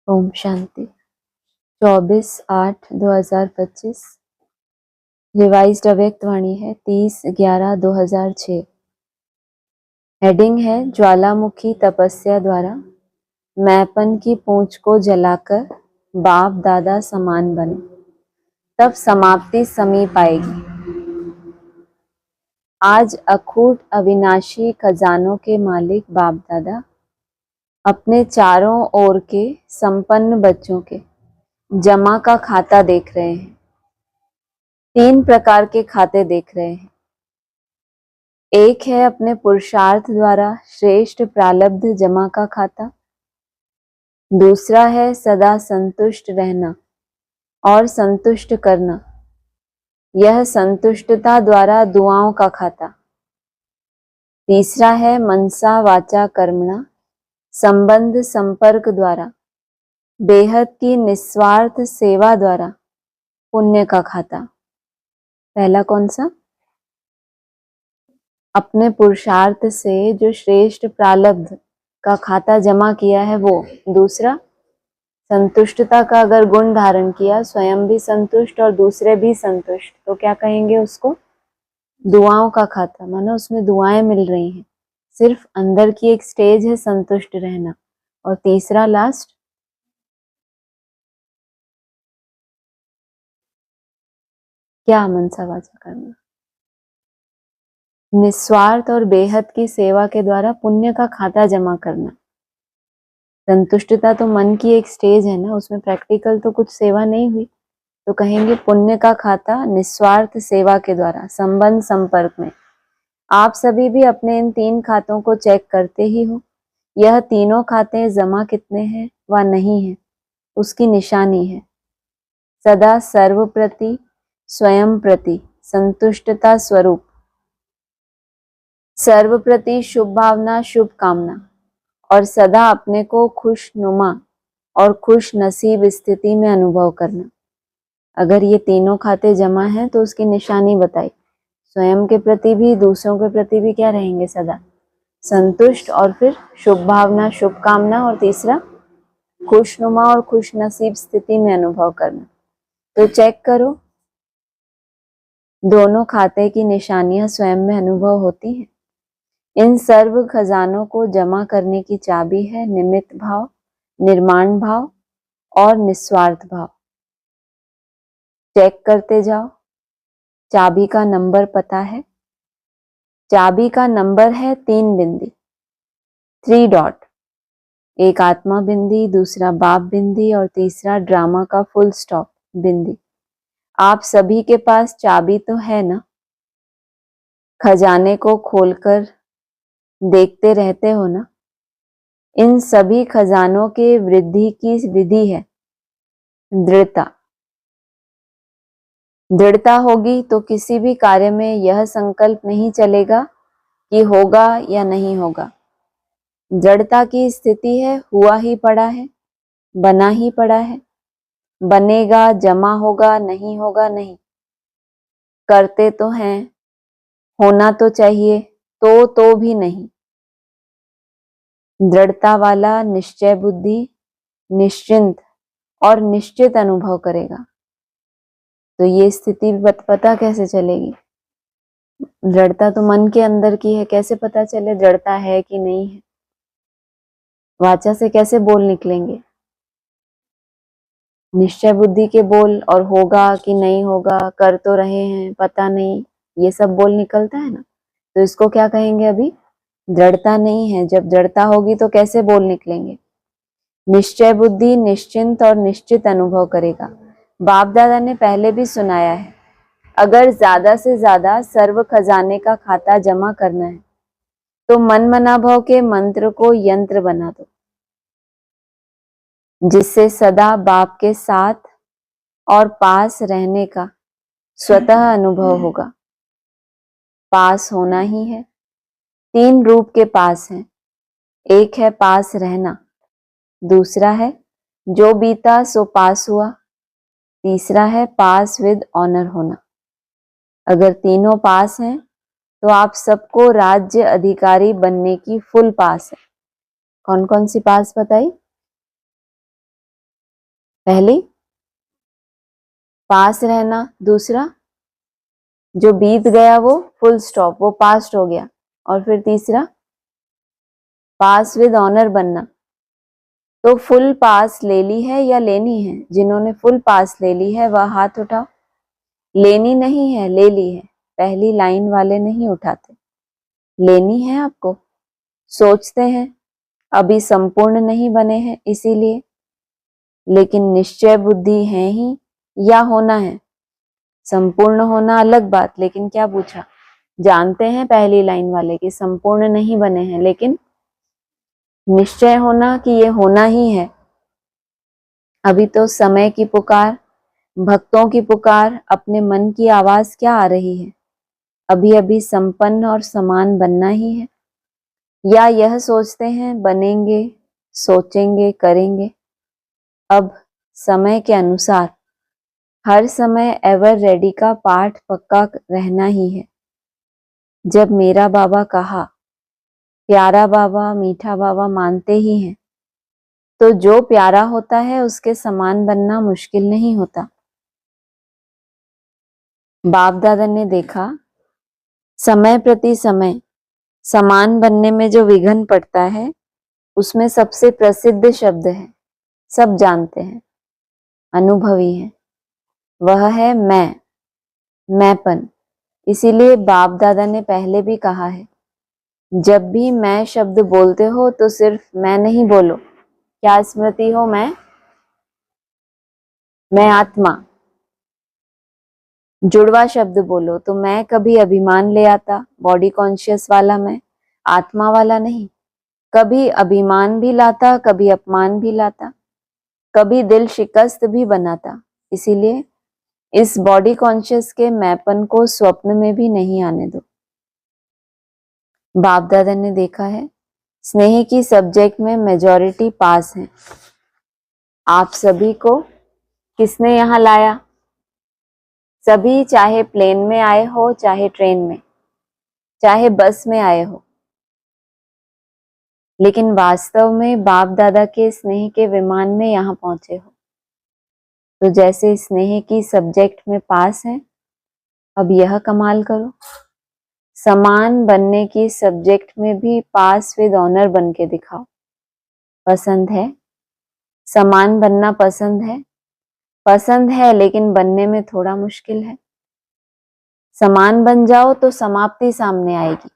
Om Shanti. 24/8/2025 revised अव्यक्त वाणी है 30/11/2006। Heading है ज्वालामुखी तपस्या द्वारा मैंपन की पूंछ को जलाकर बाप दादा समान बने, तब समाप्ति समीप आएगी। आज अखूट अविनाशी खजानों के मालिक बाप दादा अपने चारों ओर के संपन्न बच्चों के जमा का खाता देख रहे हैं। 3 प्रकार के खाते देख रहे हैं। एक है अपने पुरुषार्थ द्वारा श्रेष्ठ प्रालब्ध जमा का खाता, दूसरा है सदा संतुष्ट रहना और संतुष्ट करना, यह संतुष्टता द्वारा दुआओं का खाता, तीसरा है मनसा वाचा कर्मणा संबंध संपर्क द्वारा बेहद की निस्वार्थ सेवा द्वारा पुण्य का खाता। पहला कौन सा? अपने पुरुषार्थ से जो श्रेष्ठ प्रालब्ध का खाता जमा किया है वो। दूसरा संतुष्टता का अगर गुण धारण किया, स्वयं भी संतुष्ट और दूसरे भी संतुष्ट, तो क्या कहेंगे उसको? दुआओं का खाता। मानो उसमें दुआएं मिल रही हैं, सिर्फ अंदर की एक स्टेज है संतुष्ट रहना। और तीसरा लास्ट क्या? मनसा वाचा करना, निस्वार्थ और बेहद की सेवा के द्वारा पुण्य का खाता जमा करना। संतुष्टता तो मन की एक स्टेज है ना, उसमें प्रैक्टिकल तो कुछ सेवा नहीं हुई, तो कहेंगे पुण्य का खाता निस्वार्थ सेवा के द्वारा संबंध संपर्क में। आप सभी भी अपने इन 3 खातों को चेक करते ही हो। यह तीनों खाते जमा कितने हैं व नहीं है उसकी निशानी है। सदा सर्व प्रति स्वयं प्रति संतुष्टता स्वरूप, सर्व प्रति शुभ भावना शुभ कामना और सदा अपने को खुशनुमा और खुश नसीब स्थिति में अनुभव करना। अगर ये तीनों खाते जमा हैं तो उसकी निशानी बताई। स्वयं के प्रति भी दूसरों के प्रति भी क्या रहेंगे? सदा संतुष्ट, और फिर शुभ भावना शुभ कामना, और तीसरा खुशनुमा और खुश नसीब स्थिति में अनुभव करना। तो चेक करो, दोनों खाते की निशानियां स्वयं में अनुभव होती हैं। इन सर्व खजानों को जमा करने की चाबी है निमित्त भाव, निर्माण भाव और निस्वार्थ भाव। चेक करते जाओ। चाबी का नंबर पता है? चाबी का नंबर है 3 बिंदी, 3 डॉट। एक आत्मा बिंदी, दूसरा बाप बिंदी और तीसरा ड्रामा का फुल स्टॉप बिंदी। आप सभी के पास चाबी तो है ना? खजाने को खोलकर देखते रहते हो ना? इन सभी खजानों के वृद्धि की विधि है दृढ़ता। दृढ़ता होगी तो किसी भी कार्य में यह संकल्प नहीं चलेगा कि होगा या नहीं होगा। जड़ता की स्थिति है हुआ ही पड़ा है, बना ही पड़ा है, बनेगा, जमा होगा, नहीं होगा नहीं। करते तो हैं, होना तो चाहिए, तो भी नहीं। दृढ़ता वाला निश्चय बुद्धि निश्चिंत और निश्चित अनुभव करेगा। तो ये स्थिति पता कैसे चलेगी? दृढ़ता तो मन के अंदर की है, कैसे पता चले दृढ़ता है कि नहीं है? वाचा से कैसे बोल निकलेंगे? निश्चय बुद्धि के बोल, और होगा कि नहीं होगा, कर तो रहे हैं, पता नहीं, ये सब बोल निकलता है ना। तो इसको क्या कहेंगे? अभी दृढ़ता नहीं है। जब दृढ़ता होगी तो कैसे बोल निकलेंगे? निश्चय बुद्धि निश्चिंत और निश्चित अनुभव करेगा। बाप दादा ने पहले भी सुनाया है, अगर ज्यादा से ज्यादा सर्व खजाने का खाता जमा करना है तो मन मनाभव के मंत्र को यंत्र बना दो, जिससे सदा बाप के साथ और पास रहने का स्वतः अनुभव होगा। पास होना ही है। 3 रूप के पास हैं। एक है पास रहना, दूसरा है जो बीता सो पास हुआ, तीसरा है पास विद ऑनर होना। अगर तीनों पास हैं तो आप सबको राज्य अधिकारी बनने की फुल पास है। कौन कौन सी पास बताई? पहली पास रहना, दूसरा जो बीत गया वो फुल स्टॉप, वो पास्ट हो गया, और फिर तीसरा पास विद ऑनर बनना। तो फुल पास ले ली है या लेनी है? जिन्होंने फुल पास ले ली है वह हाथ उठाओ। लेनी नहीं है, ले ली है। पहली लाइन वाले नहीं उठाते, लेनी है आपको। सोचते हैं अभी संपूर्ण नहीं बने हैं इसीलिए, लेकिन निश्चय बुद्धि है ही या होना है? संपूर्ण होना अलग बात, लेकिन क्या पूछा? जानते हैं पहली लाइन वाले कि संपूर्ण नहीं बने हैं, लेकिन निश्चय होना कि ये होना ही है। अभी तो समय की पुकार, भक्तों की पुकार, अपने मन की आवाज क्या आ रही है? अभी अभी संपन्न और समान बनना ही है, या यह सोचते हैं बनेंगे, सोचेंगे, करेंगे? अब समय के अनुसार हर समय एवर रेडी का पाठ पक्का रहना ही है। जब मेरा बाबा कहा, प्यारा बाबा, मीठा बाबा मानते ही हैं, तो जो प्यारा होता है उसके समान बनना मुश्किल नहीं होता। बाप दादा ने देखा समय प्रति समय समान बनने में जो विघ्न पड़ता है, उसमें सबसे प्रसिद्ध शब्द है, सब जानते हैं, अनुभवी है, वह है मैंपन। इसीलिए बाप दादा ने पहले भी कहा है, जब भी मैं शब्द बोलते हो तो सिर्फ मैं नहीं बोलो। क्या स्मृति हो? मैं आत्मा। जुड़वा शब्द बोलो तो मैं कभी अभिमान ले आता, बॉडी कॉन्शियस वाला मैं, आत्मा वाला नहीं। कभी अभिमान भी लाता, कभी अपमान भी लाता, कभी दिल शिकस्त भी बनाता। इसीलिए इस बॉडी कॉन्शियस के मैंपन को स्वप्न में भी नहीं आने दो। बाप दादा ने देखा है स्नेह की सब्जेक्ट में मेजॉरिटी पास है। आप सभी को किसने यहाँ लाया? सभी, चाहे प्लेन में आए हो, चाहे ट्रेन में, चाहे बस में आए हो, लेकिन वास्तव में बाप दादा के स्नेह के विमान में यहाँ पहुंचे हो। तो जैसे स्नेह की सब्जेक्ट में पास है, अब यह कमाल करो, समान बनने की सब्जेक्ट में भी पास विद ऑनर बन के दिखाओ। पसंद है? समान बनना पसंद है? पसंद है, लेकिन बनने में थोड़ा मुश्किल है। समान बन जाओ तो समाप्ति सामने आएगी,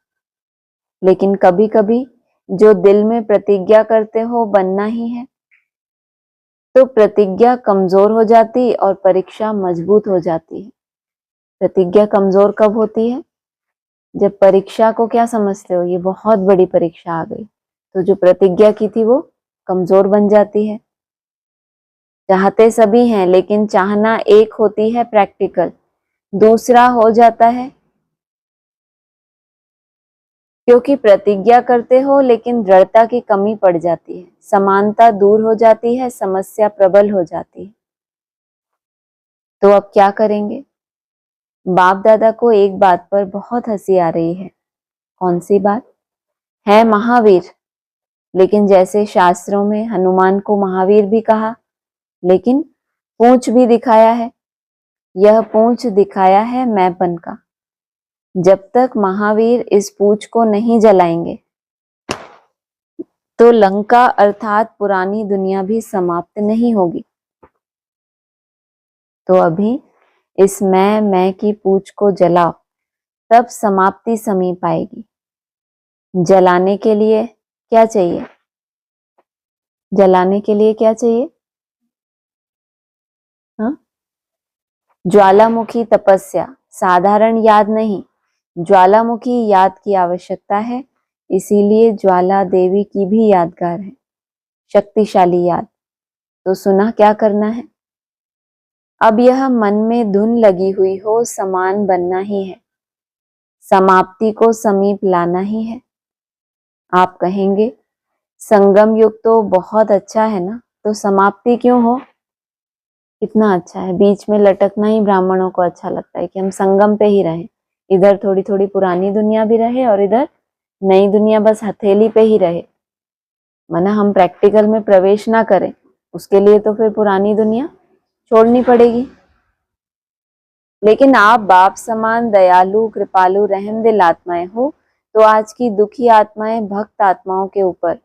लेकिन कभी कभी जो दिल में प्रतिज्ञा करते हो बनना ही है, तो प्रतिज्ञा कमजोर हो जाती और परीक्षा मजबूत हो जाती है। प्रतिज्ञा कमजोर कब होती है? जब परीक्षा को क्या समझते हो, ये बहुत बड़ी परीक्षा आ गई, तो जो प्रतिज्ञा की थी वो कमजोर बन जाती है। चाहते सभी हैं, लेकिन चाहना एक होती है प्रैक्टिकल, दूसरा हो जाता है क्योंकि प्रतिज्ञा करते हो लेकिन दृढ़ता की कमी पड़ जाती है, समानता दूर हो जाती है, समस्या प्रबल हो जाती है। तो अब क्या करेंगे? बाप दादा को एक बात पर बहुत हंसी आ रही है। कौन सी बात? है महावीर, लेकिन जैसे शास्त्रों में हनुमान को महावीर भी कहा, लेकिन पूंछ भी दिखाया है। यह पूंछ दिखाया है मैंपन का। जब तक महावीर इस पूंछ को नहीं जलाएंगे, तो लंका अर्थात पुरानी दुनिया भी समाप्त नहीं होगी। तो अभी इस मैं की पूंछ को जलाओ, तब समाप्ति समीप आएगी। जलाने के लिए क्या चाहिए? जलाने के लिए क्या चाहिए? हाँ, ज्वालामुखी तपस्या, साधारण याद नहीं, ज्वालामुखी याद की आवश्यकता है। इसीलिए ज्वाला देवी की भी यादगार है, शक्तिशाली याद। तो सुना क्या करना है? अब यह मन में धुन लगी हुई हो, समान बनना ही है, समाप्ति को समीप लाना ही है। आप कहेंगे संगम युग तो बहुत अच्छा है ना, तो समाप्ति क्यों हो? कितना अच्छा है, बीच में लटकना ही ब्राह्मणों को अच्छा लगता है कि हम संगम पे ही रहें, इधर थोड़ी थोड़ी पुरानी दुनिया भी रहे और इधर नई दुनिया, बस हथेली पे ही रहे। माना हम प्रैक्टिकल में प्रवेश ना करें, उसके लिए तो फिर पुरानी दुनिया छोड़नी पड़ेगी। लेकिन आप बाप समान दयालु, कृपालु, रहमदिल आत्माएं हो, तो आज की दुखी आत्माएं, भक्त आत्माओं के ऊपर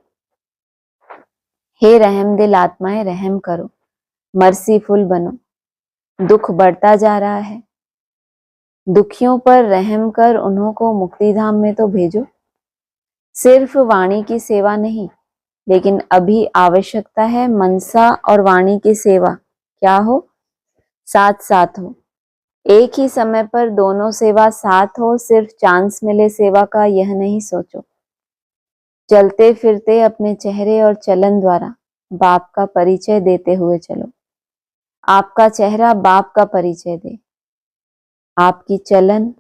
हे रहमदिल आत्माएं रहम करो, मर्सीफुल बनो। दुख बढ़ता जा रहा है, दुखियों पर रहम कर उन्हों को मुक्ति धाम में तो भेजो। सिर्फ वाणी की सेवा नहीं, लेकिन अभी आवश्यकता है मनसा और वाणी की सेवा क्या हो, साथ साथ हो। एक ही समय पर दोनों सेवा साथ हो। सिर्फ चांस मिले सेवा का यह नहीं सोचो। चलते फिरते अपने चेहरे और चलन द्वारा बाप का परिचय देते हुए चलो। आपका चेहरा बाप का परिचय दे, आपकी चलन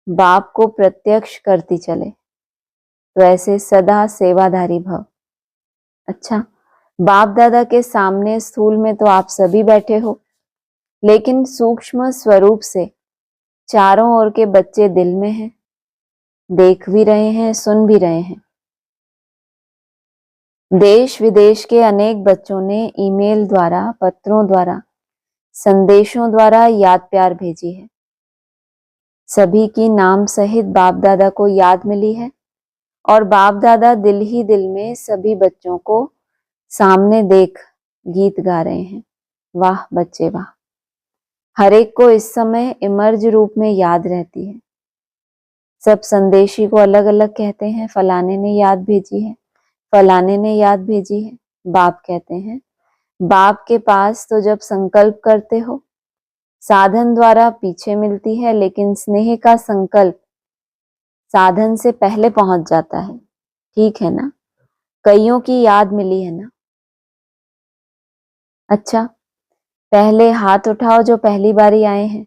बाप को प्रत्यक्ष करती चले, तो ऐसे सदा सेवाधारी भव। अच्छा, बाप दादा के सामने स्थूल में तो आप सभी बैठे हो, लेकिन सूक्ष्म स्वरूप से चारों ओर के बच्चे दिल में हैं, देख भी रहे हैं, सुन भी रहे हैं। देश विदेश के अनेक बच्चों ने ईमेल द्वारा, पत्रों द्वारा, संदेशों द्वारा याद प्यार भेजी है। सभी की नाम सहित बाप दादा को याद मिली है, और बाप दादा दिल ही दिल में सभी बच्चों को सामने देख गीत गा रहे हैं। वाह बच्चे वाह। हर एक को इस समय इमर्ज रूप में याद रहती है। सब संदेशी को अलग अलग कहते हैं, फलाने ने याद भेजी है, फलाने ने याद भेजी है। बाप कहते हैं, बाप के पास तो जब संकल्प करते हो, साधन द्वारा पीछे मिलती है, लेकिन स्नेह का संकल्प साधन से पहले पहुंच जाता है। ठीक है ना? कईयों की याद मिली है ना? अच्छा, पहले हाथ उठाओ जो पहली बारी आए हैं।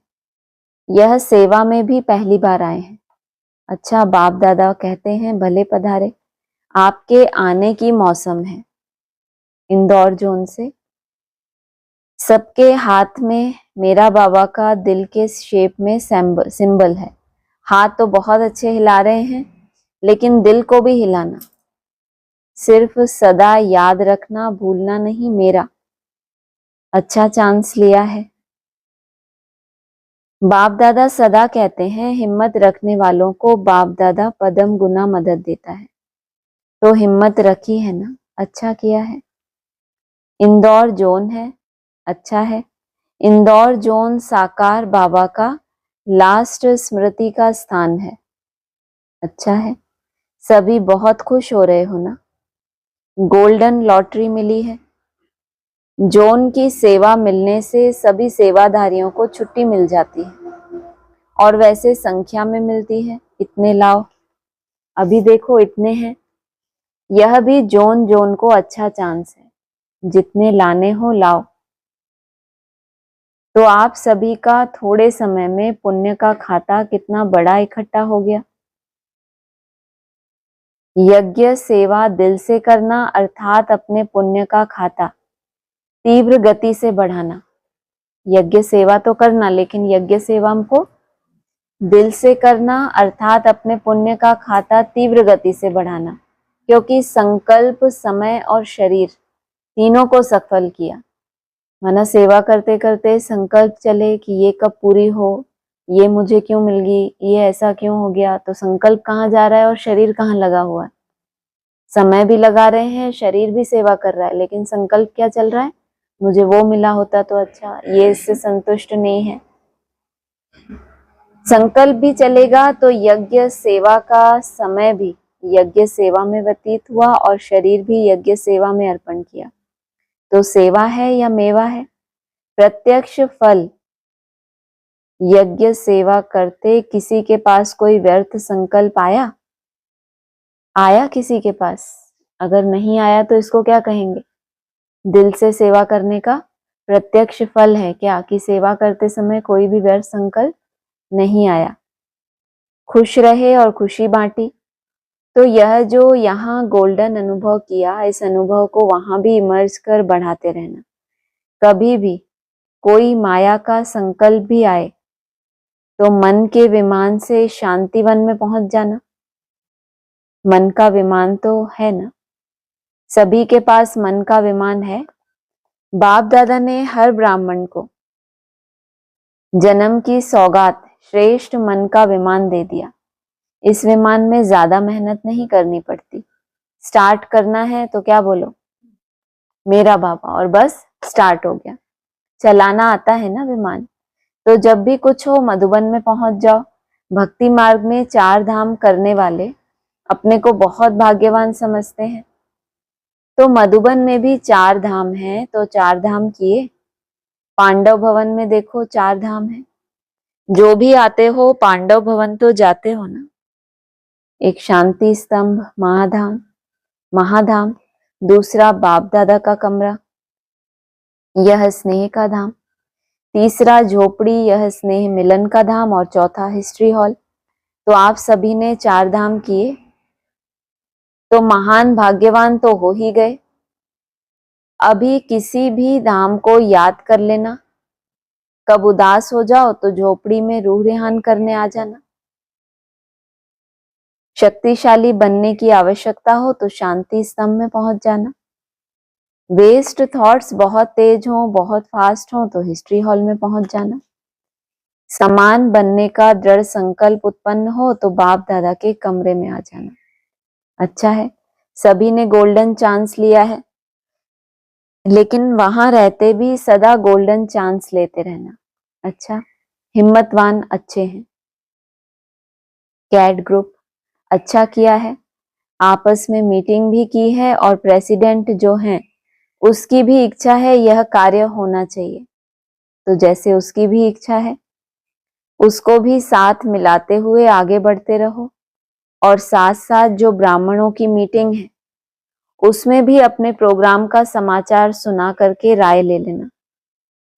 यह सेवा में भी पहली बार आए हैं। अच्छा, बाप दादा कहते हैं भले पधारे, आपके आने की मौसम है। इंदौर जोन से सबके हाथ में मेरा बाबा का दिल के शेप में सिंबल है। हाथ तो बहुत अच्छे हिला रहे हैं, लेकिन दिल को भी हिलाना। सिर्फ सदा याद रखना, भूलना नहीं, मेरा अच्छा चांस लिया है। बाप दादा सदा कहते हैं हिम्मत रखने वालों को बाप दादा पदम गुना मदद देता है। तो हिम्मत रखी है ना? अच्छा किया है। इंदौर जोन है, अच्छा है। इंदौर जोन साकार बाबा का लास्ट स्मृति का स्थान है। अच्छा है। सभी बहुत खुश हो रहे हो ना? गोल्डन लॉटरी मिली है। जोन की सेवा मिलने से सभी सेवाधारियों को छुट्टी मिल जाती है, और वैसे संख्या में मिलती है। इतने लाओ, अभी देखो इतने हैं। यह भी जोन जोन को अच्छा चांस है, जितने लाने हो लाओ। तो आप सभी का थोड़े समय में पुण्य का खाता कितना बड़ा इकट्ठा हो गया। यज्ञ सेवा दिल से करना, अर्थात अपने पुण्य का खाता तीव्र गति से बढ़ाना। यज्ञ सेवा तो करना, लेकिन यज्ञ सेवा हमको दिल से करना, अर्थात अपने पुण्य का खाता तीव्र गति से बढ़ाना। क्योंकि संकल्प, समय और शरीर तीनों को सफल किया। माना सेवा करते करते संकल्प चले कि ये कब पूरी हो, ये मुझे क्यों मिल गई, ये ऐसा क्यों हो गया। तो संकल्प कहाँ जा रहा है और शरीर कहाँ लगा हुआ है। समय भी लगा रहे हैं, शरीर भी सेवा कर रहा है, लेकिन संकल्प क्या चल रहा है, मुझे वो मिला होता तो अच्छा, ये इससे संतुष्ट नहीं है। संकल्प भी चलेगा तो यज्ञ सेवा का समय भी यज्ञ सेवा में व्यतीत हुआ, और शरीर भी यज्ञ सेवा में अर्पण किया। तो सेवा है या मेवा है? प्रत्यक्ष फल। यज्ञ सेवा करते किसी के पास कोई व्यर्थ संकल्प आया? आया किसी के पास? अगर नहीं आया तो इसको क्या कहेंगे? दिल से सेवा करने का प्रत्यक्ष फल है क्या, कि सेवा करते समय कोई भी व्यर्थ संकल्प नहीं आया, खुश रहे और खुशी बांटी। तो यह जो यहाँ गोल्डन अनुभव किया, इस अनुभव को वहां भी इमर्ज कर बढ़ाते रहना। कभी भी कोई माया का संकल्प भी आए तो मन के विमान से शांतिवन में पहुंच जाना। मन का विमान तो है ना, सभी के पास मन का विमान है। बाप दादा ने हर ब्राह्मण को जन्म की सौगात श्रेष्ठ मन का विमान दे दिया। इस विमान में ज्यादा मेहनत नहीं करनी पड़ती। स्टार्ट करना है तो क्या बोलो, मेरा बाबा, और बस स्टार्ट हो गया। चलाना आता है ना विमान। तो जब भी कुछ हो मधुबन में पहुंच जाओ। भक्ति मार्ग में 4 धाम करने वाले अपने को बहुत भाग्यवान समझते हैं। तो मधुबन में भी 4 धाम हैं, तो 4 धाम किए। पांडव भवन में देखो 4 धाम है। जो भी आते हो पांडव भवन तो जाते हो ना। एक शांति स्तंभ महाधाम, दूसरा बाप दादा का कमरा, यह स्नेह का धाम, तीसरा झोपड़ी, यह स्नेह मिलन का धाम, और चौथा हिस्ट्री हॉल। तो आप सभी ने 4 धाम किए, तो महान भाग्यवान तो हो ही गए। अभी किसी भी धाम को याद कर लेना। कब उदास हो जाओ तो झोपड़ी में रूह रेहान करने आ जाना। शक्तिशाली बनने की आवश्यकता हो तो शांति स्तंभ में पहुंच जाना। वेस्ट थॉट्स बहुत तेज हो, बहुत फास्ट हो तो हिस्ट्री हॉल में पहुंच जाना। समान बनने का दृढ़ संकल्प उत्पन्न हो तो बाप दादा के कमरे में आ जाना। अच्छा है, सभी ने गोल्डन चांस लिया है, लेकिन वहां रहते भी सदा गोल्डन चांस लेते रहना। अच्छा, हिम्मतवान अच्छे हैं। कैट ग्रुप अच्छा किया है, आपस में मीटिंग भी की है, और प्रेसिडेंट जो हैं उसकी भी इच्छा है यह कार्य होना चाहिए। तो जैसे उसकी भी इच्छा है उसको भी साथ मिलाते हुए आगे बढ़ते रहो। और साथ साथ जो ब्राह्मणों की मीटिंग है उसमें भी अपने प्रोग्राम का समाचार सुना करके राय ले लेना।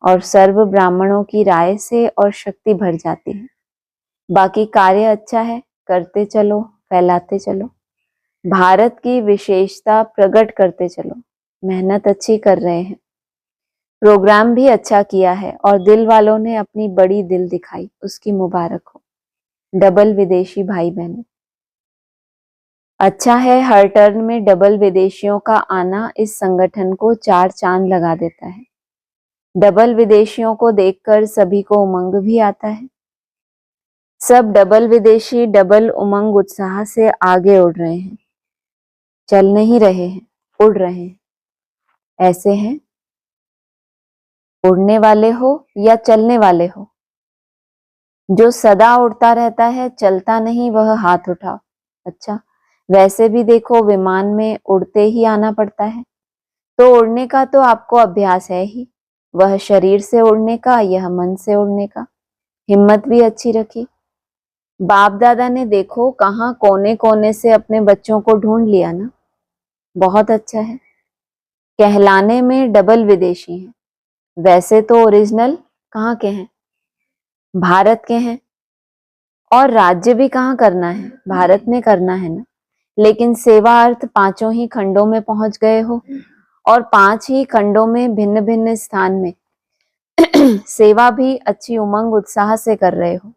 और सर्व ब्राह्मणों की राय से और शक्ति भर जाती है। बाकी कार्य अच्छा है, करते चलो, फैलाते चलो, भारत की विशेषता प्रकट करते चलो। मेहनत अच्छी कर रहे हैं, प्रोग्राम भी अच्छा किया है, और दिल वालों ने अपनी बड़ी दिल दिखाई, उसकी मुबारक हो। डबल विदेशी भाई बहन अच्छा है, हर टर्न में डबल विदेशियों का आना इस संगठन को 4 चांद लगा देता है। डबल विदेशियों को देखकर सभी को उमंग भी आता है। सब डबल विदेशी डबल उमंग उत्साह से आगे उड़ रहे हैं। चल नहीं रहे हैं, उड़ रहे हैं। ऐसे हैं, उड़ने वाले हो या चलने वाले हो। जो सदा उड़ता रहता है, चलता नहीं, वह हाथ उठाओ। अच्छा, वैसे भी देखो विमान में उड़ते ही आना पड़ता है, तो उड़ने का तो आपको अभ्यास है ही। वह शरीर से उड़ने का, यह मन से उड़ने का। हिम्मत भी अच्छी रखी। बाप दादा ने देखो कहाँ कोने कोने से अपने बच्चों को ढूंढ लिया ना। बहुत अच्छा है। कहलाने में डबल विदेशी हैं, वैसे तो ओरिजिनल कहाँ के हैं, भारत के हैं। और राज्य भी कहाँ करना है, भारत में करना है ना। लेकिन सेवा अर्थ 5 ही खंडों में पहुंच गए हो, और 5 ही खंडों में भिन्न भिन्न स्थान में सेवा भी अच्छी उमंग उत्साह से कर रहे हो।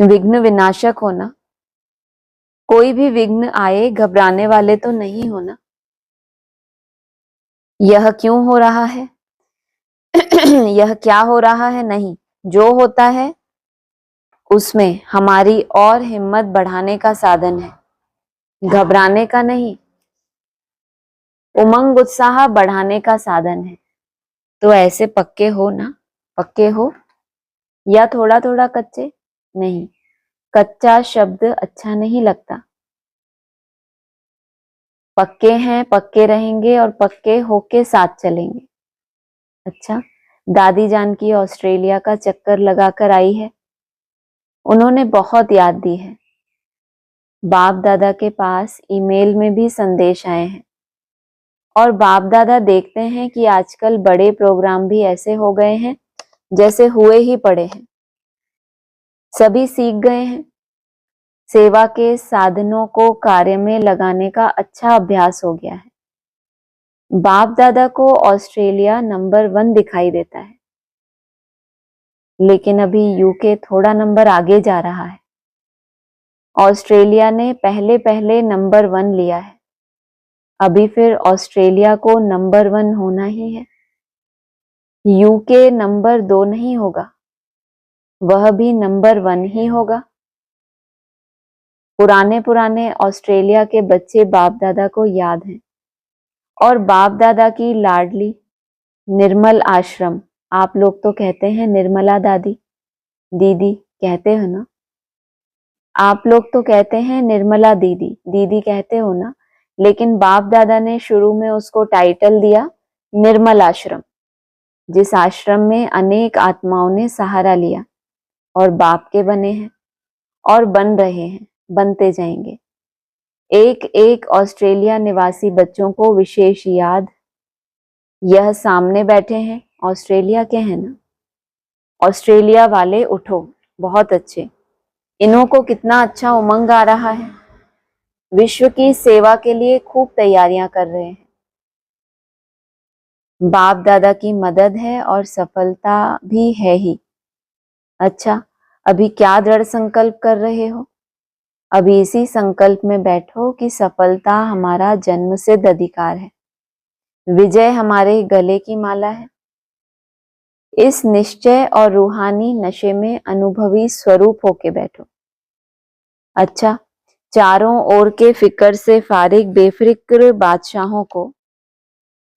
विघ्न विनाशक हो ना। कोई भी विघ्न आए घबराने वाले तो नहीं हो ना। यह क्यों हो रहा है यह क्या हो रहा है, नहीं, जो होता है उसमें हमारी और हिम्मत बढ़ाने का साधन है, घबराने का नहीं, उमंग उत्साह बढ़ाने का साधन है। तो ऐसे पक्के हो ना, पक्के हो या थोड़ा थोड़ा कच्चे नहीं। कच्चा शब्द अच्छा नहीं लगता। पक्के हैं, पक्के रहेंगे, और पक्के होके साथ चलेंगे। अच्छा, दादी जान की ऑस्ट्रेलिया का चक्कर लगाकर आई है, उन्होंने बहुत याद दी है। बाप दादा के पास ईमेल में भी संदेश आए हैं, और बाप दादा देखते हैं कि आजकल बड़े प्रोग्राम भी ऐसे हो गए हैं जैसे हुए ही पड़े हैं। सभी सीख गए हैं। सेवा के साधनों को कार्य में लगाने का अच्छा अभ्यास हो गया है। बाप दादा को ऑस्ट्रेलिया नंबर 1 दिखाई देता है, लेकिन अभी यूके थोड़ा नंबर आगे जा रहा है। ऑस्ट्रेलिया ने पहले पहले नंबर 1 लिया है। अभी फिर ऑस्ट्रेलिया को नंबर 1 होना ही है। यूके नंबर 2 नहीं होगा, वह भी नंबर 1 ही होगा। पुराने ऑस्ट्रेलिया के बच्चे बाप दादा को याद हैं, और बाप दादा की लाडली निर्मल आश्रम, आप लोग तो कहते हैं निर्मला दादी, दीदी कहते हो ना, आप लोग तो कहते हैं निर्मला दीदी, दीदी कहते हो ना, लेकिन बाप दादा ने शुरू में उसको टाइटल दिया निर्मल आश्रम, जिस आश्रम में अनेक आत्माओं ने सहारा लिया और बाप के बने हैं और बन रहे हैं, बनते जाएंगे। एक एक ऑस्ट्रेलिया निवासी बच्चों को विशेष याद। यह सामने बैठे हैं, ऑस्ट्रेलिया के हैं ना, ऑस्ट्रेलिया वाले उठो, बहुत अच्छे, इन्हों को कितना अच्छा उमंग आ रहा है, विश्व की सेवा के लिए खूब तैयारियां कर रहे हैं। बाप दादा की मदद है और सफलता भी है ही। अच्छा, अभी क्या दृढ़ संकल्प कर रहे हो? अभी इसी संकल्प में बैठो कि सफलता हमारा जन्मसिद्ध अधिकार है, विजय हमारे गले की माला है। इस निश्चय और रूहानी नशे में अनुभवी स्वरूप होके बैठो। अच्छा, चारों ओर के फिक्र से फारिग बेफिक्र बादशाहों को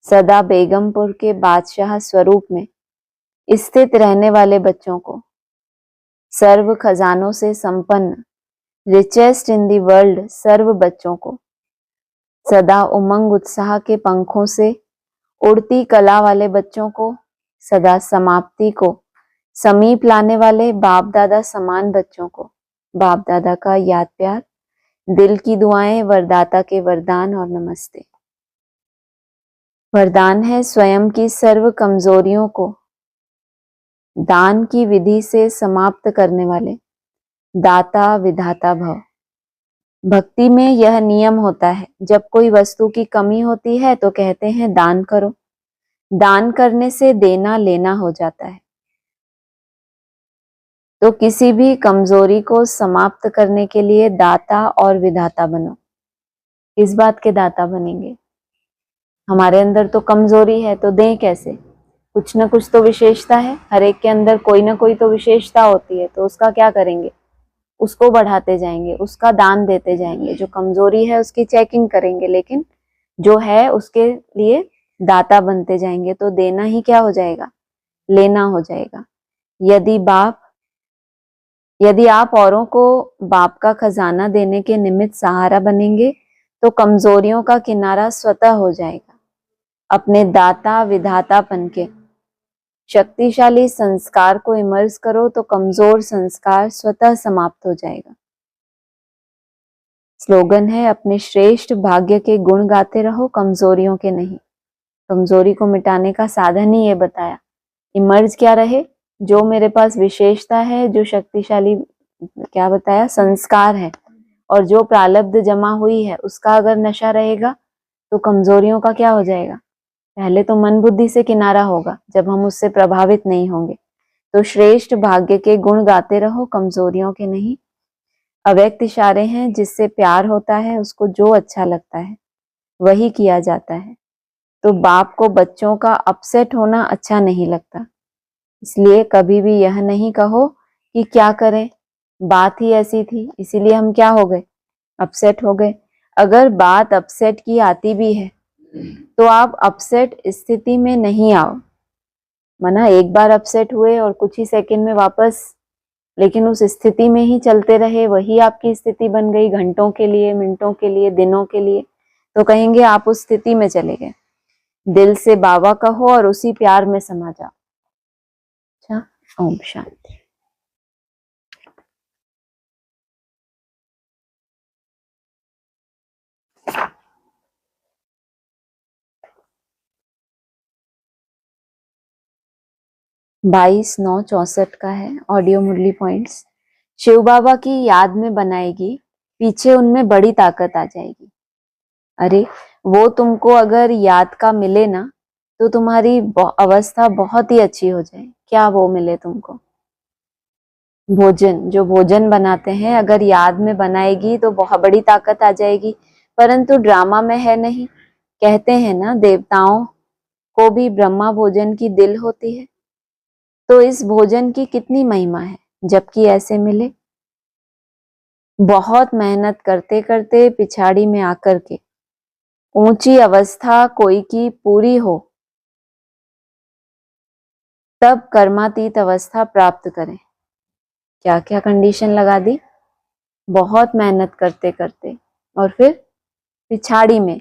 सदा बेगमपुर के बादशाह स्वरूप में स्थित रहने वाले बच्चों को, सर्व खजानों से संपन्न रिचेस्ट इन दी वर्ल्ड सर्व बच्चों को, सदा उमंग उत्साह के पंखों से उड़ती कला वाले बच्चों को, सदा समाप्ति को समीप लाने वाले बाप दादा समान बच्चों को, बाप दादा का याद प्यार, दिल की दुआएं, वरदाता के वरदान और नमस्ते। वरदान है स्वयं की सर्व कमजोरियों को दान की विधि से समाप्त करने वाले दाता विधाता भव। भक्ति में यह नियम होता है, जब कोई वस्तु की कमी होती है तो कहते हैं दान करो, दान करने से देना लेना हो जाता है। तो किसी भी कमजोरी को समाप्त करने के लिए दाता और विधाता बनो। किस बात के दाता बनेंगे? हमारे अंदर तो कमजोरी है, तो दें कैसे? कुछ ना कुछ तो विशेषता है, हर एक के अंदर कोई ना कोई तो विशेषता होती है, तो उसका क्या करेंगे? उसको बढ़ाते जाएंगे, उसका दान देते जाएंगे। जो कमजोरी है उसकी चेकिंग करेंगे, लेकिन जो है उसके लिए दाता बनते जाएंगे, तो देना ही क्या हो जाएगा? लेना हो जाएगा। यदि आप औरों को बाप का खजाना देने के निमित्त सहारा बनेंगे तो कमजोरियों का किनारा स्वतः हो जाएगा। अपने दाता विधातापन के शक्तिशाली संस्कार को इमर्ज करो तो कमजोर संस्कार स्वतः समाप्त हो जाएगा। स्लोगन है, अपने श्रेष्ठ भाग्य के गुण गाते रहो, कमजोरियों के नहीं। कमजोरी को मिटाने का साधन ही ये बताया। इमर्ज क्या रहे? जो मेरे पास विशेषता है, जो शक्तिशाली क्या बताया, संस्कार है, और जो प्रारब्ध जमा हुई है, उसका अगर नशा रहेगा तो कमजोरियों का क्या हो जाएगा? पहले तो मन बुद्धि से किनारा होगा, जब हम उससे प्रभावित नहीं होंगे। तो श्रेष्ठ भाग्य के गुण गाते रहो, कमजोरियों के नहीं। अव्यक्त इशारे हैं, जिससे प्यार होता है, उसको जो अच्छा लगता है वही किया जाता है। तो बाप को बच्चों का अपसेट होना अच्छा नहीं लगता, इसलिए कभी भी यह नहीं कहो कि क्या करें, बात ही ऐसी थी इसीलिए हम क्या हो गए, अपसेट हो गए। अगर बात अपसेट की आती भी है तो आप अपसेट स्थिति में नहीं आओ। मना एक बार अपसेट हुए और कुछ ही सेकंड में वापस, लेकिन उस स्थिति में ही चलते रहे, वही आपकी स्थिति बन गई घंटों के लिए, मिनटों के लिए, दिनों के लिए, तो कहेंगे आप उस स्थिति में चले गए। दिल से बाबा कहो और उसी प्यार में समा जाओ। अच्छा, ओम शांति। बाईस 9/64 का है ऑडियो मुरली पॉइंट्स। शिव बाबा की याद में बनाएगी, पीछे उनमें बड़ी ताकत आ जाएगी। अरे वो तुमको अगर याद का मिले ना तो तुम्हारी अवस्था बहुत ही अच्छी हो जाए। क्या वो मिले तुमको? भोजन, जो भोजन बनाते हैं अगर याद में बनाएगी तो बहुत बड़ी ताकत आ जाएगी, परंतु ड्रामा में है नहीं, कहते हैं ना, देवताओं को भी ब्रह्मा भोजन की दिल होती है। तो इस भोजन की कितनी महिमा है जबकि ऐसे मिले। बहुत मेहनत करते करते पिछाड़ी में आकर के ऊंची अवस्था कोई की पूरी हो, तब कर्मातीत अवस्था प्राप्त करें। क्या क्या कंडीशन लगा दी। बहुत मेहनत करते करते और फिर पिछाड़ी में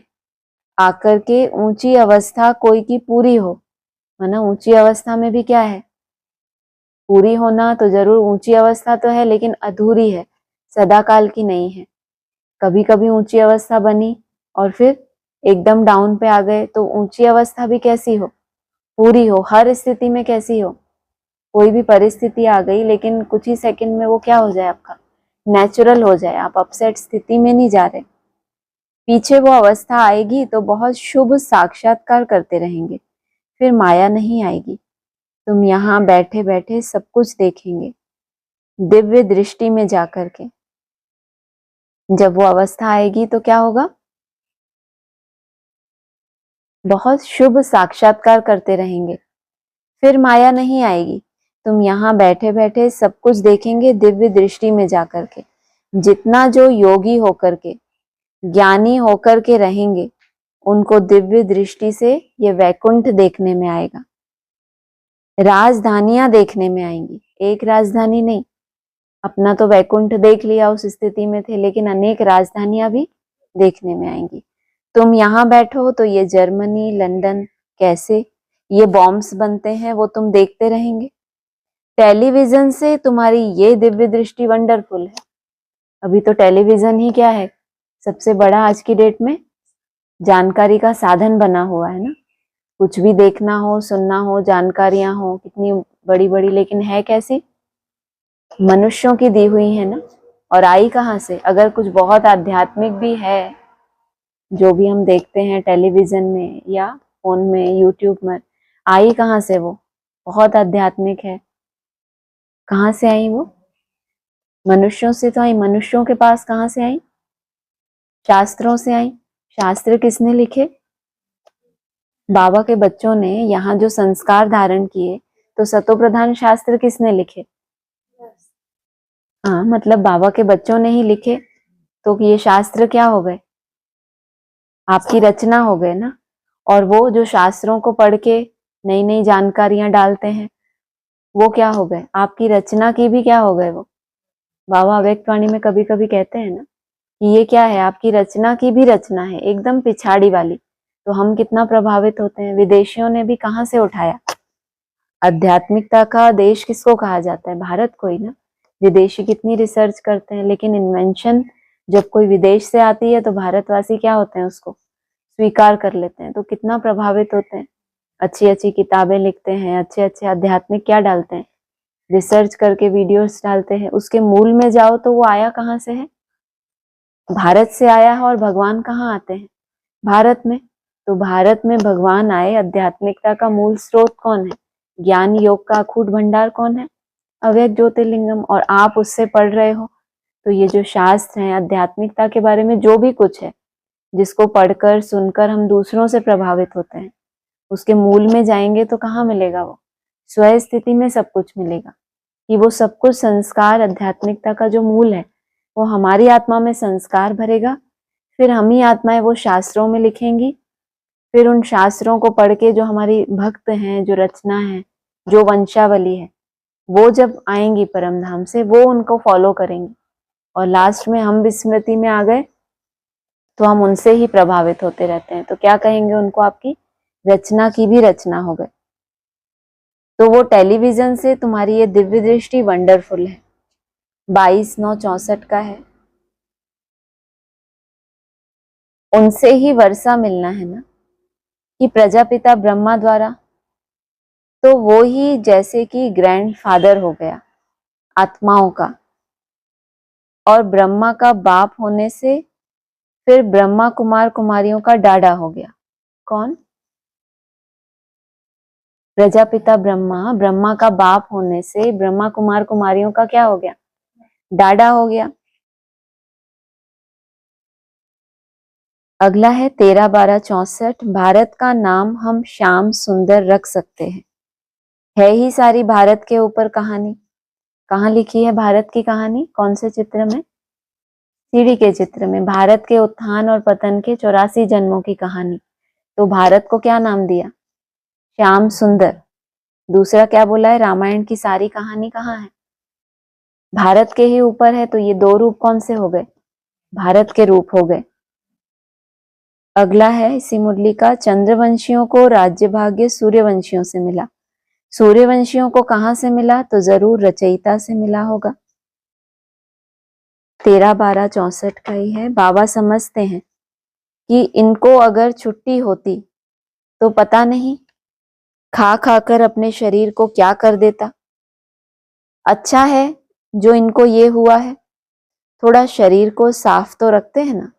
आकर के ऊंची अवस्था कोई की पूरी हो। माना ऊंची अवस्था में भी क्या है, पूरी होना तो जरूर, ऊंची अवस्था तो है लेकिन अधूरी है, सदा काल की नहीं है। कभी कभी ऊंची अवस्था बनी और फिर एकदम डाउन पे आ गए, तो ऊंची अवस्था भी कैसी हो, पूरी हो। हर स्थिति में कैसी हो, कोई भी परिस्थिति आ गई लेकिन कुछ ही सेकंड में वो क्या हो जाए, आपका नेचुरल हो जाए, आप अपसेट स्थिति में नहीं जा रहे। पीछे वो अवस्था आएगी तो बहुत शुभ साक्षात्कार करते रहेंगे, फिर माया नहीं आएगी। तुम यहाँ बैठे बैठे सब कुछ देखेंगे दिव्य दृष्टि में जाकर के। जब वो अवस्था आएगी तो क्या होगा, बहुत शुभ साक्षात्कार करते रहेंगे, फिर माया नहीं आएगी। तुम यहाँ बैठे बैठे सब कुछ देखेंगे दिव्य दृष्टि में जाकर के। जितना जो योगी होकर के, ज्ञानी होकर के रहेंगे, उनको दिव्य दृष्टि से ये वैकुंठ देखने में आएगा, राजधानियां देखने में आएंगी। एक राजधानी नहीं, अपना तो वैकुंठ देख लिया, उस स्थिति में थे, लेकिन अनेक राजधानियां भी देखने में आएंगी। तुम यहाँ बैठो तो ये जर्मनी, लंदन, कैसे ये बॉम्ब्स बनते हैं वो तुम देखते रहेंगे। टेलीविजन से तुम्हारी ये दिव्य दृष्टि वंडरफुल है। अभी तो टेलीविजन ही क्या है, सबसे बड़ा आज की डेट में जानकारी का साधन बना हुआ है ना। कुछ भी देखना हो, सुनना हो, जानकारियां हो कितनी बड़ी बड़ी, लेकिन है कैसी, मनुष्यों की दी हुई है ना। और आई कहाँ से, अगर कुछ बहुत आध्यात्मिक भी है जो भी हम देखते हैं टेलीविजन में या फोन में, यूट्यूब में, आई कहाँ से, वो बहुत आध्यात्मिक है। कहाँ से आई वो, मनुष्यों से तो आई। मनुष्यों के पास कहाँ से आई, शास्त्रों से आई। शास्त्र किसने लिखे, बाबा के बच्चों ने यहाँ जो संस्कार धारण किए, तो सतोप्रधान शास्त्र किसने लिखे, हाँ मतलब बाबा के बच्चों ने ही लिखे। तो ये शास्त्र क्या हो गए, आपकी रचना हो गए ना। और वो जो शास्त्रों को पढ़ के नई नई जानकारियां डालते हैं, वो क्या हो गए, आपकी रचना की भी क्या हो गए वो। बाबा अव्यक्तवाणी में कभी कभी कहते हैं ना कि ये क्या है, आपकी रचना की भी रचना है, एकदम पिछाड़ी वाली। तो हम कितना प्रभावित होते हैं। विदेशियों ने भी कहाँ से उठाया, आध्यात्मिकता का देश किसको कहा जाता है, भारत को ही ना। विदेशी कितनी रिसर्च करते हैं, लेकिन इन्वेंशन जब कोई विदेश से आती है तो भारतवासी क्या होते हैं, उसको स्वीकार कर लेते हैं। तो कितना प्रभावित होते हैं, अच्छी अच्छी किताबें लिखते हैं, अच्छे अच्छे आध्यात्मिक क्या डालते हैं, रिसर्च करके वीडियोस डालते हैं। उसके मूल में जाओ तो वो आया कहाँ से है, भारत से आया है। और भगवान कहाँ आते हैं, भारत में। तो भारत में भगवान आए, आध्यात्मिकता का मूल स्रोत कौन है, ज्ञान योग का अखूट भंडार कौन है, अव्यक्त ज्योतिर्लिंगम। और आप उससे पढ़ रहे हो, तो ये जो शास्त्र हैं आध्यात्मिकता के बारे में, जो भी कुछ है, जिसको पढ़कर सुनकर हम दूसरों से प्रभावित होते हैं, उसके मूल में जाएंगे तो कहाँ मिलेगा वो, स्व स्थिति में सब कुछ मिलेगा। कि वो सब कुछ संस्कार, आध्यात्मिकता का जो मूल है, वो हमारी आत्मा में संस्कार भरेगा। फिर हम ही आत्माएं वो शास्त्रों में लिखेंगी। फिर उन शास्त्रों को पढ़ के जो हमारी भक्त हैं, जो रचना है, जो वंशावली है, वो जब आएंगी परम धाम से, वो उनको फॉलो करेंगी। और लास्ट में हम विस्मृति में आ गए तो हम उनसे ही प्रभावित होते रहते हैं। तो क्या कहेंगे उनको, आपकी रचना की भी रचना हो गए। तो वो टेलीविजन से तुम्हारी ये दिव्य दृष्टि वंडरफुल है, 22/9/64 का है। उनसे ही वर्षा मिलना है ना, कि प्रजापिता ब्रह्मा द्वारा, तो वो ही जैसे कि ग्रैंडफादर हो गया आत्माओं का। और ब्रह्मा का बाप होने से फिर ब्रह्मा कुमार कुमारियों का डाडा हो गया। कौन, प्रजापिता ब्रह्मा, ब्रह्मा का बाप होने से ब्रह्मा कुमार कुमारियों का क्या हो गया, डाडा हो गया। अगला है 13/12/64। भारत का नाम हम श्याम सुंदर रख सकते हैं। है ही सारी भारत के ऊपर कहानी। कहाँ लिखी है भारत की कहानी? कौन से चित्र में? सीढ़ी के चित्र में। भारत के उत्थान और पतन के 84 जन्मों की कहानी। तो भारत को क्या नाम दिया? श्याम सुंदर। दूसरा क्या बोला है? रामायण की सारी कहानी कहाँ है? भारत के ही ऊपर है। तो ये दो रूप कौन से हो गए? भारत के रूप हो गए। अगला है इसी मुरली का, चंद्रवंशियों को राज्य भाग्य सूर्यवंशियों से मिला। सूर्यवंशियों को कहां से मिला? तो जरूर रचयिता से मिला होगा। 13/12/64 का ही है। बाबा समझते हैं कि इनको अगर छुट्टी होती तो पता नहीं खा खाकर अपने शरीर को क्या कर देता। अच्छा है जो इनको ये हुआ है, थोड़ा शरीर को साफ तो रखते हैं ना।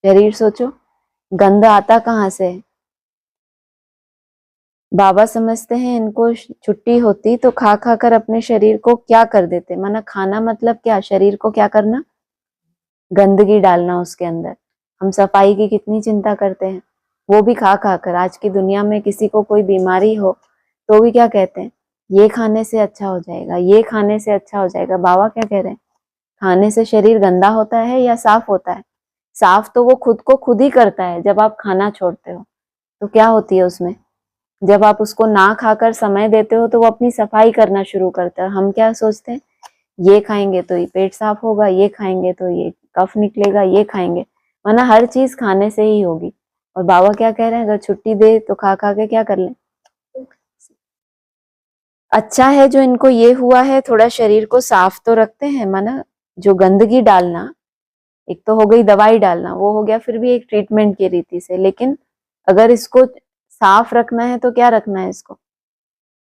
शरीर सोचो गंद आता कहाँ से है। बाबा समझते हैं इनको छुट्टी होती तो खा खा कर अपने शरीर को क्या कर देते। माना खाना मतलब क्या? शरीर को क्या करना? गंदगी डालना उसके अंदर। हम सफाई की कितनी चिंता करते हैं, वो भी खा खा कर। आज की दुनिया में किसी को कोई बीमारी हो तो भी क्या कहते हैं? ये खाने से अच्छा हो जाएगा, ये खाने से अच्छा हो जाएगा। बाबा क्या कह रहे हैं? खाने से शरीर गंदा होता है या साफ होता है? साफ तो वो खुद को खुद ही करता है। जब आप खाना छोड़ते हो तो क्या होती है उसमें? जब आप उसको ना खाकर समय देते हो तो वो अपनी सफाई करना शुरू करता है। हम क्या सोचते हैं? ये खाएंगे तो ये पेट साफ होगा, ये खाएंगे तो ये कफ निकलेगा, ये खाएंगे। वरना हर चीज खाने से ही होगी। और बाबा क्या कह रहे हैं? अगर छुट्टी दे तो खा खा के क्या कर लें। अच्छा है जो इनको ये हुआ है, थोड़ा शरीर को साफ तो रखते हैं। माना जो गंदगी डालना, एक तो हो गई दवाई डालना, वो हो गया फिर भी एक ट्रीटमेंट की रीति से। लेकिन अगर इसको साफ रखना है तो क्या रखना है इसको?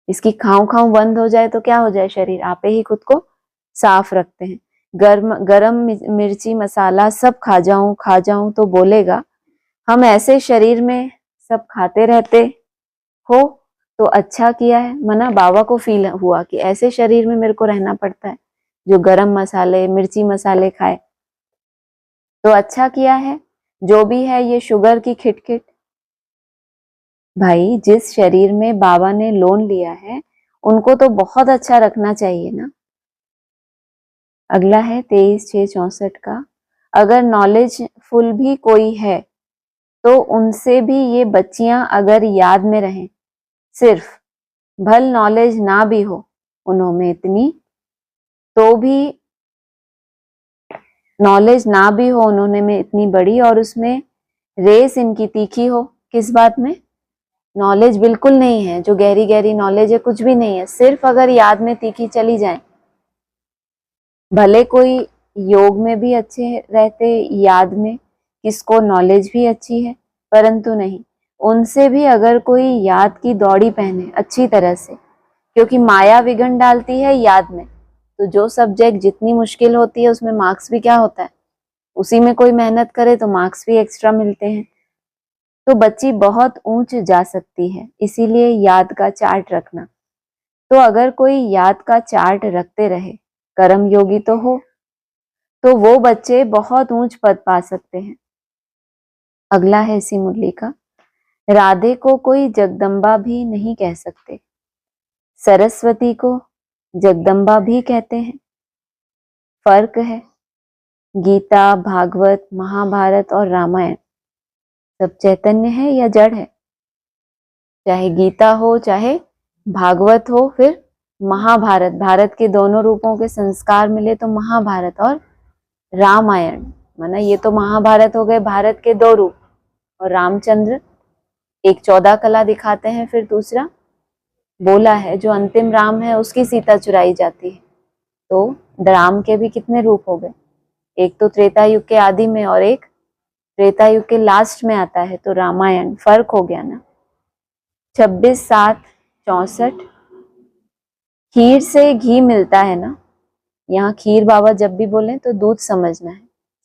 इसकी खाऊं खाऊं बंद हो जाए तो क्या हो जाए? शरीर आपे ही खुद को साफ रखते हैं। गरम मिर्ची मसाला सब खा जाऊं तो बोलेगा हम ऐसे शरीर में सब खाते रहते हो तो अच्छा किया है। मना बाबा को फील हुआ कि ऐसे शरीर में मेरे को रहना पड़ता है जो गरम मसाले मिर्ची मसाले खाए, तो अच्छा किया है। जो भी है ये शुगर की खिटखिट। भाई जिस शरीर में बाबा ने लोन लिया है उनको तो बहुत अच्छा रखना चाहिए ना। अगला है 23/6/64 का, अगर नॉलेज फुल भी कोई है तो उनसे भी ये बच्चियां अगर याद में रहें, सिर्फ भल नॉलेज ना भी हो उन्होंने इतनी, तो भी नॉलेज ना भी हो उन्होंने में इतनी बड़ी और उसमें रेस इनकी तीखी हो। किस बात में? नॉलेज बिल्कुल नहीं है, जो गहरी गहरी नॉलेज है कुछ भी नहीं है, सिर्फ अगर याद में तीखी चली जाए। भले कोई योग में भी अच्छे रहते, याद में किसको नॉलेज भी अच्छी है, परंतु नहीं, उनसे भी अगर कोई याद की दौड़ी पहने अच्छी तरह से, क्योंकि माया विघन डालती है याद में। तो जो सब्जेक्ट जितनी मुश्किल होती है उसमें मार्क्स भी क्या होता है? उसी में कोई मेहनत करे तो मार्क्स भी एक्स्ट्रा मिलते हैं। तो बच्ची बहुत ऊंच जा सकती है, इसीलिए याद का चार्ट रखना। तो अगर कोई याद का चार्ट रखते रहे, कर्म योगी तो हो, तो वो बच्चे बहुत ऊंच पद पा सकते हैं। अगला है इसी मुरली का, राधे को कोई जगदम्बा भी नहीं कह सकते, सरस्वती को जगदम्बा भी कहते हैं। फर्क है। गीता, भागवत, महाभारत और रामायण सब चैतन्य है या जड़ है? चाहे गीता हो, चाहे भागवत हो, फिर महाभारत, भारत के दोनों रूपों के संस्कार मिले तो महाभारत, और रामायण माना ये तो महाभारत हो गए भारत के दो रूप, और रामचंद्र एक 14 कला दिखाते हैं, फिर दूसरा बोला है जो अंतिम राम है उसकी सीता चुराई जाती है। तो राम के भी कितने रूप हो गए? एक तो त्रेता युग के आदि में और एक त्रेता युग के लास्ट में आता है, तो रामायण। फर्क हो गया ना। 26/7/64। खीर से घी मिलता है ना। यहाँ खीर बाबा जब भी बोले तो दूध समझना है।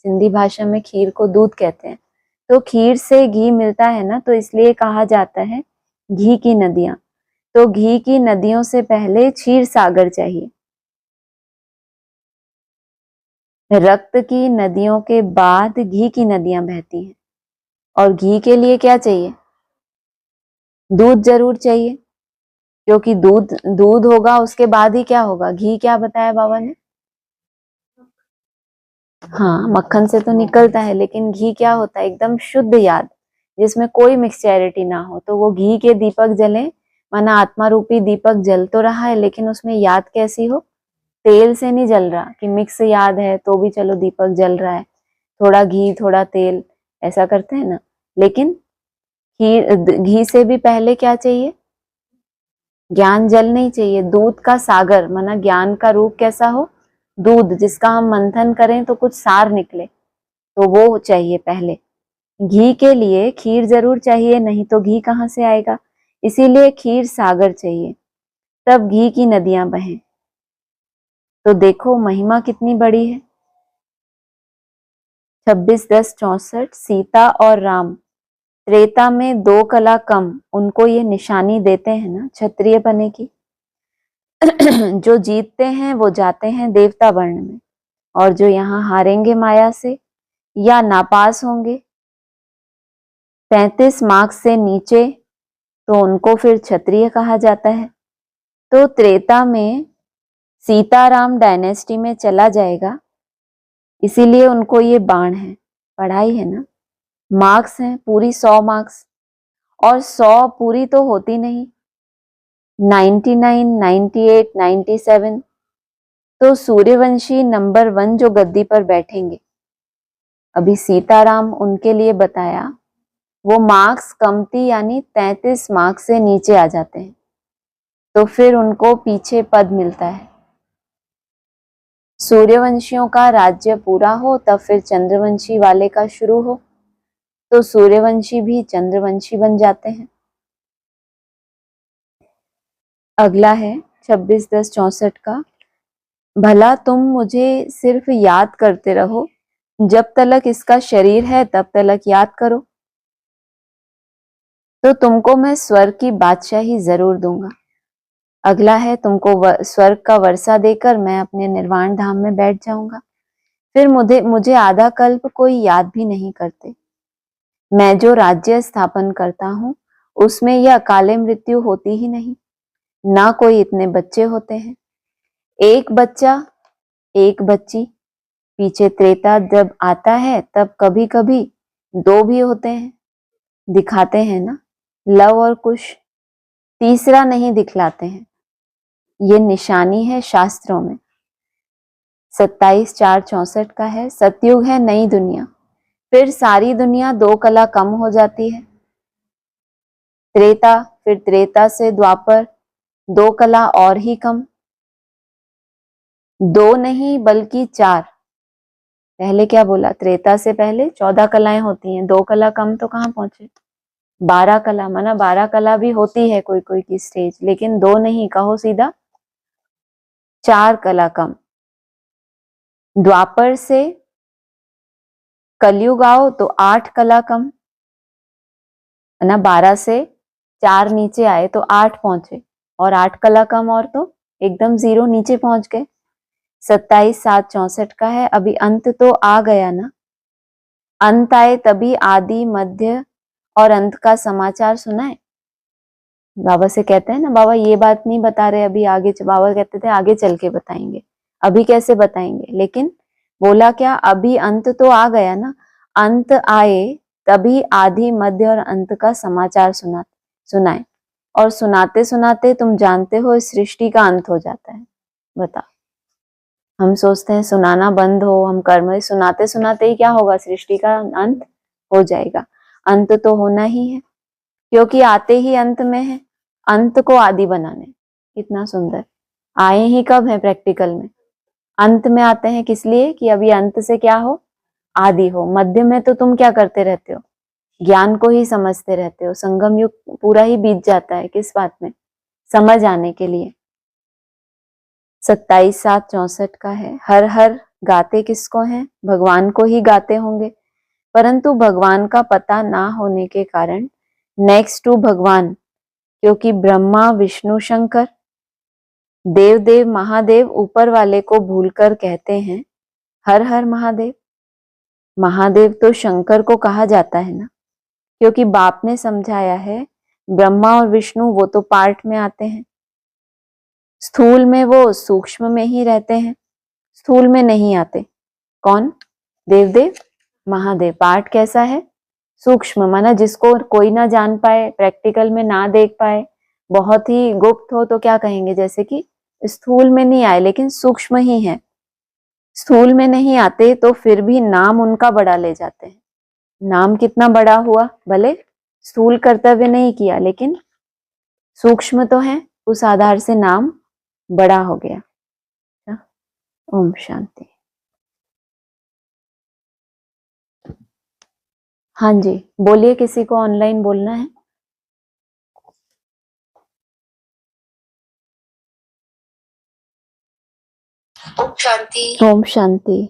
सिंधी भाषा में खीर को दूध कहते हैं। तो खीर से घी मिलता है ना, तो इसलिए कहा जाता है घी की नदियां। तो घी की नदियों से पहले क्षीर सागर चाहिए। रक्त की नदियों के बाद घी की नदियां बहती हैं। और घी के लिए क्या चाहिए? दूध जरूर चाहिए, क्योंकि दूध दूध होगा उसके बाद ही क्या होगा? घी। क्या बताया बाबा ने? हाँ, मक्खन से तो निकलता है, लेकिन घी क्या होता है? एकदम शुद्ध याद, जिसमें कोई मिक्सचैरिटी ना हो। तो वो घी के दीपक जले, माना आत्मा रूपी दीपक जल तो रहा है, लेकिन उसमें याद कैसी हो? तेल से नहीं जल रहा कि मिक्स याद है तो भी चलो दीपक जल रहा है, थोड़ा घी थोड़ा तेल, ऐसा करते हैं ना। लेकिन घी से भी पहले क्या चाहिए? ज्ञान जल नहीं चाहिए। दूध का सागर, माना ज्ञान का रूप कैसा हो? दूध, जिसका हम मंथन करें तो कुछ सार निकले, तो वो चाहिए पहले। घी के लिए खीर जरूर चाहिए, नहीं तो घी कहाँ से आएगा? इसीलिए खीर सागर चाहिए, तब घी की नदियां बहें। तो देखो महिमा कितनी बड़ी है। 26/10/64। सीता और राम त्रेता में 2 कला कम, उनको ये निशानी देते हैं ना क्षत्रिय बने की। जो जीतते हैं वो जाते हैं देवता वर्ण में, और जो यहाँ हारेंगे माया से या नापास होंगे 33 मार्क्स से नीचे, तो उनको फिर क्षत्रिय कहा जाता है। तो त्रेता में सीताराम डायनेस्टी में चला जाएगा, इसीलिए उनको ये बाण है। पढ़ाई है ना, मार्क्स हैं पूरी 100 मार्क्स, और 100 पूरी तो होती नहीं, 99, 98, 97। तो सूर्यवंशी नंबर 1 जो गद्दी पर बैठेंगे, अभी सीताराम उनके लिए बताया, वो मार्क्स कमती यानी 33 मार्क्स से नीचे आ जाते हैं, तो फिर उनको पीछे पद मिलता है। सूर्यवंशियों का राज्य पूरा हो तब फिर चंद्रवंशी वाले का शुरू हो, तो सूर्यवंशी भी चंद्रवंशी बन जाते हैं। अगला है 26/10/64 का। भला तुम मुझे सिर्फ याद करते रहो, जब तलक इसका शरीर है तब तलक याद करो, तो तुमको मैं स्वर्ग की बादशाही जरूर दूंगा। अगला है तुमको स्वर्ग का वर्षा देकर मैं अपने निर्वाण धाम में बैठ जाऊंगा। फिर मुझे आधा कल्प कोई याद भी नहीं करते। मैं जो राज्य स्थापन करता हूँ उसमें यह अकाले मृत्यु होती ही नहीं, ना कोई इतने बच्चे होते हैं। एक बच्चा एक बच्ची, पीछे त्रेता जब आता है तब कभी कभी 2 भी होते हैं, दिखाते हैं ना, लव और कुश। तीसरा नहीं दिखलाते हैं, ये निशानी है शास्त्रों में। 27/4/64 का है। सतयुग है नई दुनिया, फिर सारी दुनिया 2 कला कम हो जाती है। त्रेता, फिर त्रेता से द्वापर 2 कला और ही कम, 2 नहीं बल्कि 4। पहले क्या बोला? त्रेता से पहले 14 कलाएं होती हैं, 2 कला कम तो कहाँ पहुंचे? 12 कला, माना 12 कला भी होती है कोई कोई की स्टेज, लेकिन 2 नहीं, कहो सीधा 4 कला कम। द्वापर से कलयुग आओ तो 8 कला कम, है ना। 12 से 4 नीचे आए तो 8 पहुंचे, और 8 कला कम, और तो एकदम 0 नीचे पहुंच गए। 27/7/64 का है। अभी अंत तो आ गया ना, अंत आए तभी आदि मध्य और अंत का समाचार सुनाए। बाबा से कहते हैं ना, बाबा ये बात नहीं बता रहे अभी, आगे बाबा कहते थे आगे चल के बताएंगे, अभी कैसे बताएंगे। लेकिन बोला क्या? अभी अंत तो आ गया ना, अंत आए तभी आदि मध्य और अंत का समाचार सुनाए, और सुनाते सुनाते तुम जानते हो इस सृष्टि का अंत हो जाता है। बता, हम सोचते हैं सुनाना बंद हो, हम कर्म, सुनाते सुनाते ही क्या होगा? सृष्टि का अंत हो जाएगा। अंत तो होना ही है, क्योंकि आते ही अंत में है, अंत को आदि बनाने। कितना सुंदर। आए ही कब है? प्रैक्टिकल में अंत में आते हैं, किस लिए? कि अभी अंत से क्या हो? आदि हो। मध्य में तो तुम क्या करते रहते हो? ज्ञान को ही समझते रहते हो। संगम युग पूरा ही बीत जाता है किस बात में? समझ आने के लिए। 27/7/64 का है। हर हर गाते किसको हैं? भगवान को ही गाते होंगे, परंतु भगवान का पता ना होने के कारण नेक्स्ट टू भगवान, क्योंकि ब्रह्मा विष्णु शंकर देव देव महादेव ऊपर वाले को भूलकर कहते हैं हर हर महादेव। महादेव तो शंकर को कहा जाता है ना, क्योंकि बाप ने समझाया है ब्रह्मा और विष्णु वो तो पार्ट में आते हैं, स्थूल में वो सूक्ष्म में ही रहते हैं, स्थूल में नहीं आते। कौन? देवदेव महादेव। पार्ट कैसा है? सूक्ष्म, माना जिसको कोई ना जान पाए, प्रैक्टिकल में ना देख पाए, बहुत ही गुप्त हो तो क्या कहेंगे, जैसे कि स्थूल में नहीं आए लेकिन सूक्ष्म ही है। स्थूल में नहीं आते तो फिर भी नाम उनका बड़ा ले जाते हैं। नाम कितना बड़ा हुआ, भले स्थूल कर्तव्य नहीं किया लेकिन सूक्ष्म तो है, उस आधार से नाम बड़ा हो गया। ओम शांति। हाँ जी, बोलिए, किसी को ऑनलाइन बोलना है? ओम शांति। ओम शांति।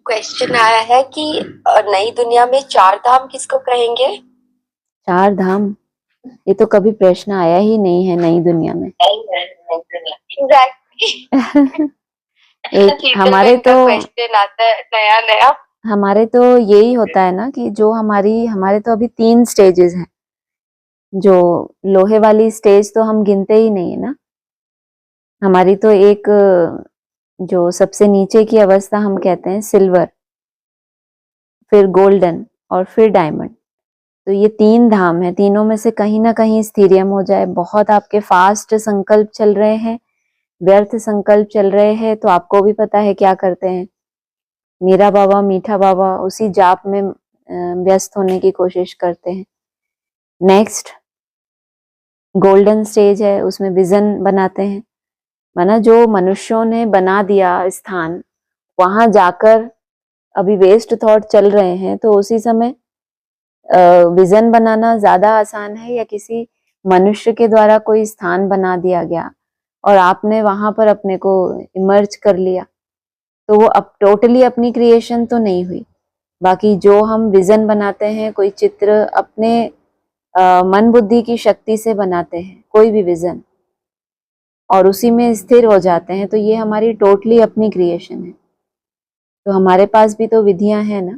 क्वेश्चन आया है कि नई दुनिया में 4 धाम किसको कहेंगे? 4 धाम, ये तो कभी प्रश्न आया ही नहीं है नई दुनिया में। एग्जैक्टली। एक हमारे तो क्वेश्चन आता है नया नया। हमारे तो यही होता है ना कि जो हमारे तो अभी 3 स्टेजेस हैं। जो लोहे वाली स्टेज तो हम गिनते ही नहीं है ना। हमारी तो एक जो सबसे नीचे की अवस्था हम कहते हैं सिल्वर, फिर गोल्डन और फिर डायमंड। तो ये 3 धाम है, तीनों में से कहीं ना कहीं स्थिरियम हो जाए। बहुत आपके फास्ट संकल्प चल रहे हैं, व्यर्थ संकल्प चल रहे हैं, तो आपको भी पता है क्या करते हैं। मीरा बाबा, मीठा बाबा उसी जाप में व्यस्त होने की कोशिश करते हैं। नेक्स्ट गोल्डन स्टेज है, उसमें विजन बनाते हैं, माना जो मनुष्यों ने बना दिया स्थान, वहां जाकर अभी वेस्ट थॉट चल रहे हैं, तो उसी समय विजन बनाना ज्यादा आसान है या किसी मनुष्य के द्वारा कोई स्थान बना दिया गया और आपने वहां पर अपने को इमर्ज कर लिया, तो वो अब टोटली अपनी क्रिएशन तो नहीं हुई। बाकी जो हम विजन बनाते हैं, कोई चित्र अपने मन बुद्धि की शक्ति से बनाते हैं, कोई भी विजन, और उसी में स्थिर हो जाते हैं, तो ये हमारी टोटली अपनी क्रिएशन है। तो हमारे पास भी तो विधियां हैं ना।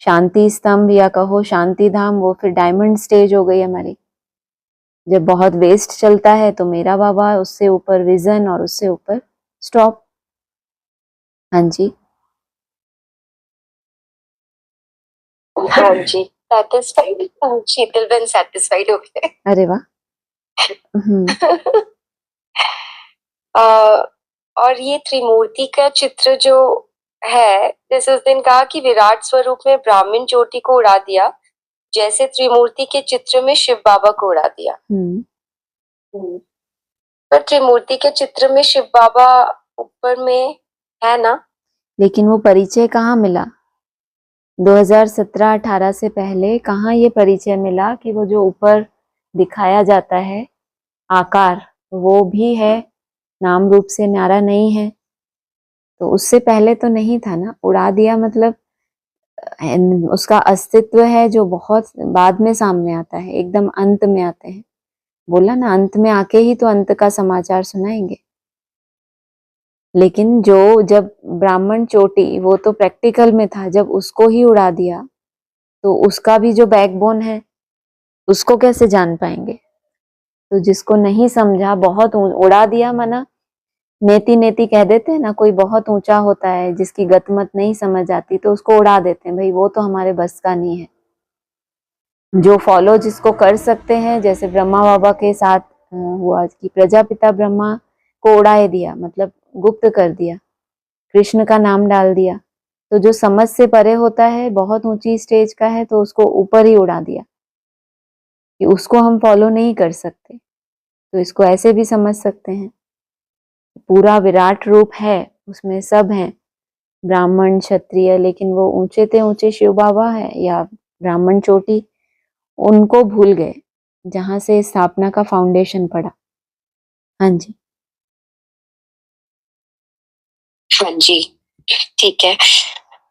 शांति स्तंभ या कहो शांति धाम, वो फिर डायमंड स्टेज हो गई हमारी। जब बहुत वेस्ट चलता है तो मेरा बाबा, उससे ऊपर विजन और उससे ऊपर स्टॉप। हाँ जी, हाँ जी, सेटिस्फाइड। शीतल बहन सेटिस्फाइड हो गए। अरे वाह। और ये त्रिमूर्ति का चित्र जो है, जैसे उस दिन कहा कि विराट स्वरूप में ब्राह्मण चोटी को उड़ा दिया, जैसे त्रिमूर्ति के चित्र में शिव बाबा को उड़ा दिया। पर त्रिमूर्ति के चित्र में शिव बाबा ऊपर में है ना। लेकिन वो परिचय कहाँ मिला? 2017-18 से पहले कहाँ ये परिचय मिला कि वो जो ऊपर दिखाया जाता है आकार, वो भी है, नाम रूप से न्यारा नहीं है। तो उससे पहले तो नहीं था ना। उड़ा दिया मतलब उसका अस्तित्व है जो बहुत बाद में सामने आता है, एकदम अंत में आते हैं। बोला ना, अंत में आके ही तो अंत का समाचार सुनाएंगे। लेकिन जो जब ब्राह्मण चोटी, वो तो प्रैक्टिकल में था, जब उसको ही उड़ा दिया तो उसका भी जो बैकबोन है उसको कैसे जान पाएंगे। तो जिसको नहीं समझा, बहुत उड़ा दिया, माना नेति नेति कह देते हैं ना, कोई बहुत ऊंचा होता है जिसकी गतमत नहीं समझ आती तो उसको उड़ा देते हैं, भाई वो तो हमारे बस का नहीं है। जो फॉलो जिसको कर सकते हैं, जैसे ब्रह्मा बाबा के साथ हुआ कि प्रजापिता ब्रह्मा को उड़ाए दिया, मतलब गुप्त कर दिया, कृष्ण का नाम डाल दिया। तो जो समझ से परे होता है, बहुत ऊंची स्टेज का है, तो उसको ऊपर ही उड़ा दिया कि उसको हम फॉलो नहीं कर सकते। तो इसको ऐसे भी समझ सकते हैं, पूरा विराट रूप है, उसमें सब हैं, ब्राह्मण क्षत्रिय, लेकिन वो ऊंचे ते ऊंचे शिव बाबा है या ब्राह्मण चोटी, उनको भूल गए जहां से स्थापना का फाउंडेशन पड़ा। हाँ जी, हाँ जी, ठीक है।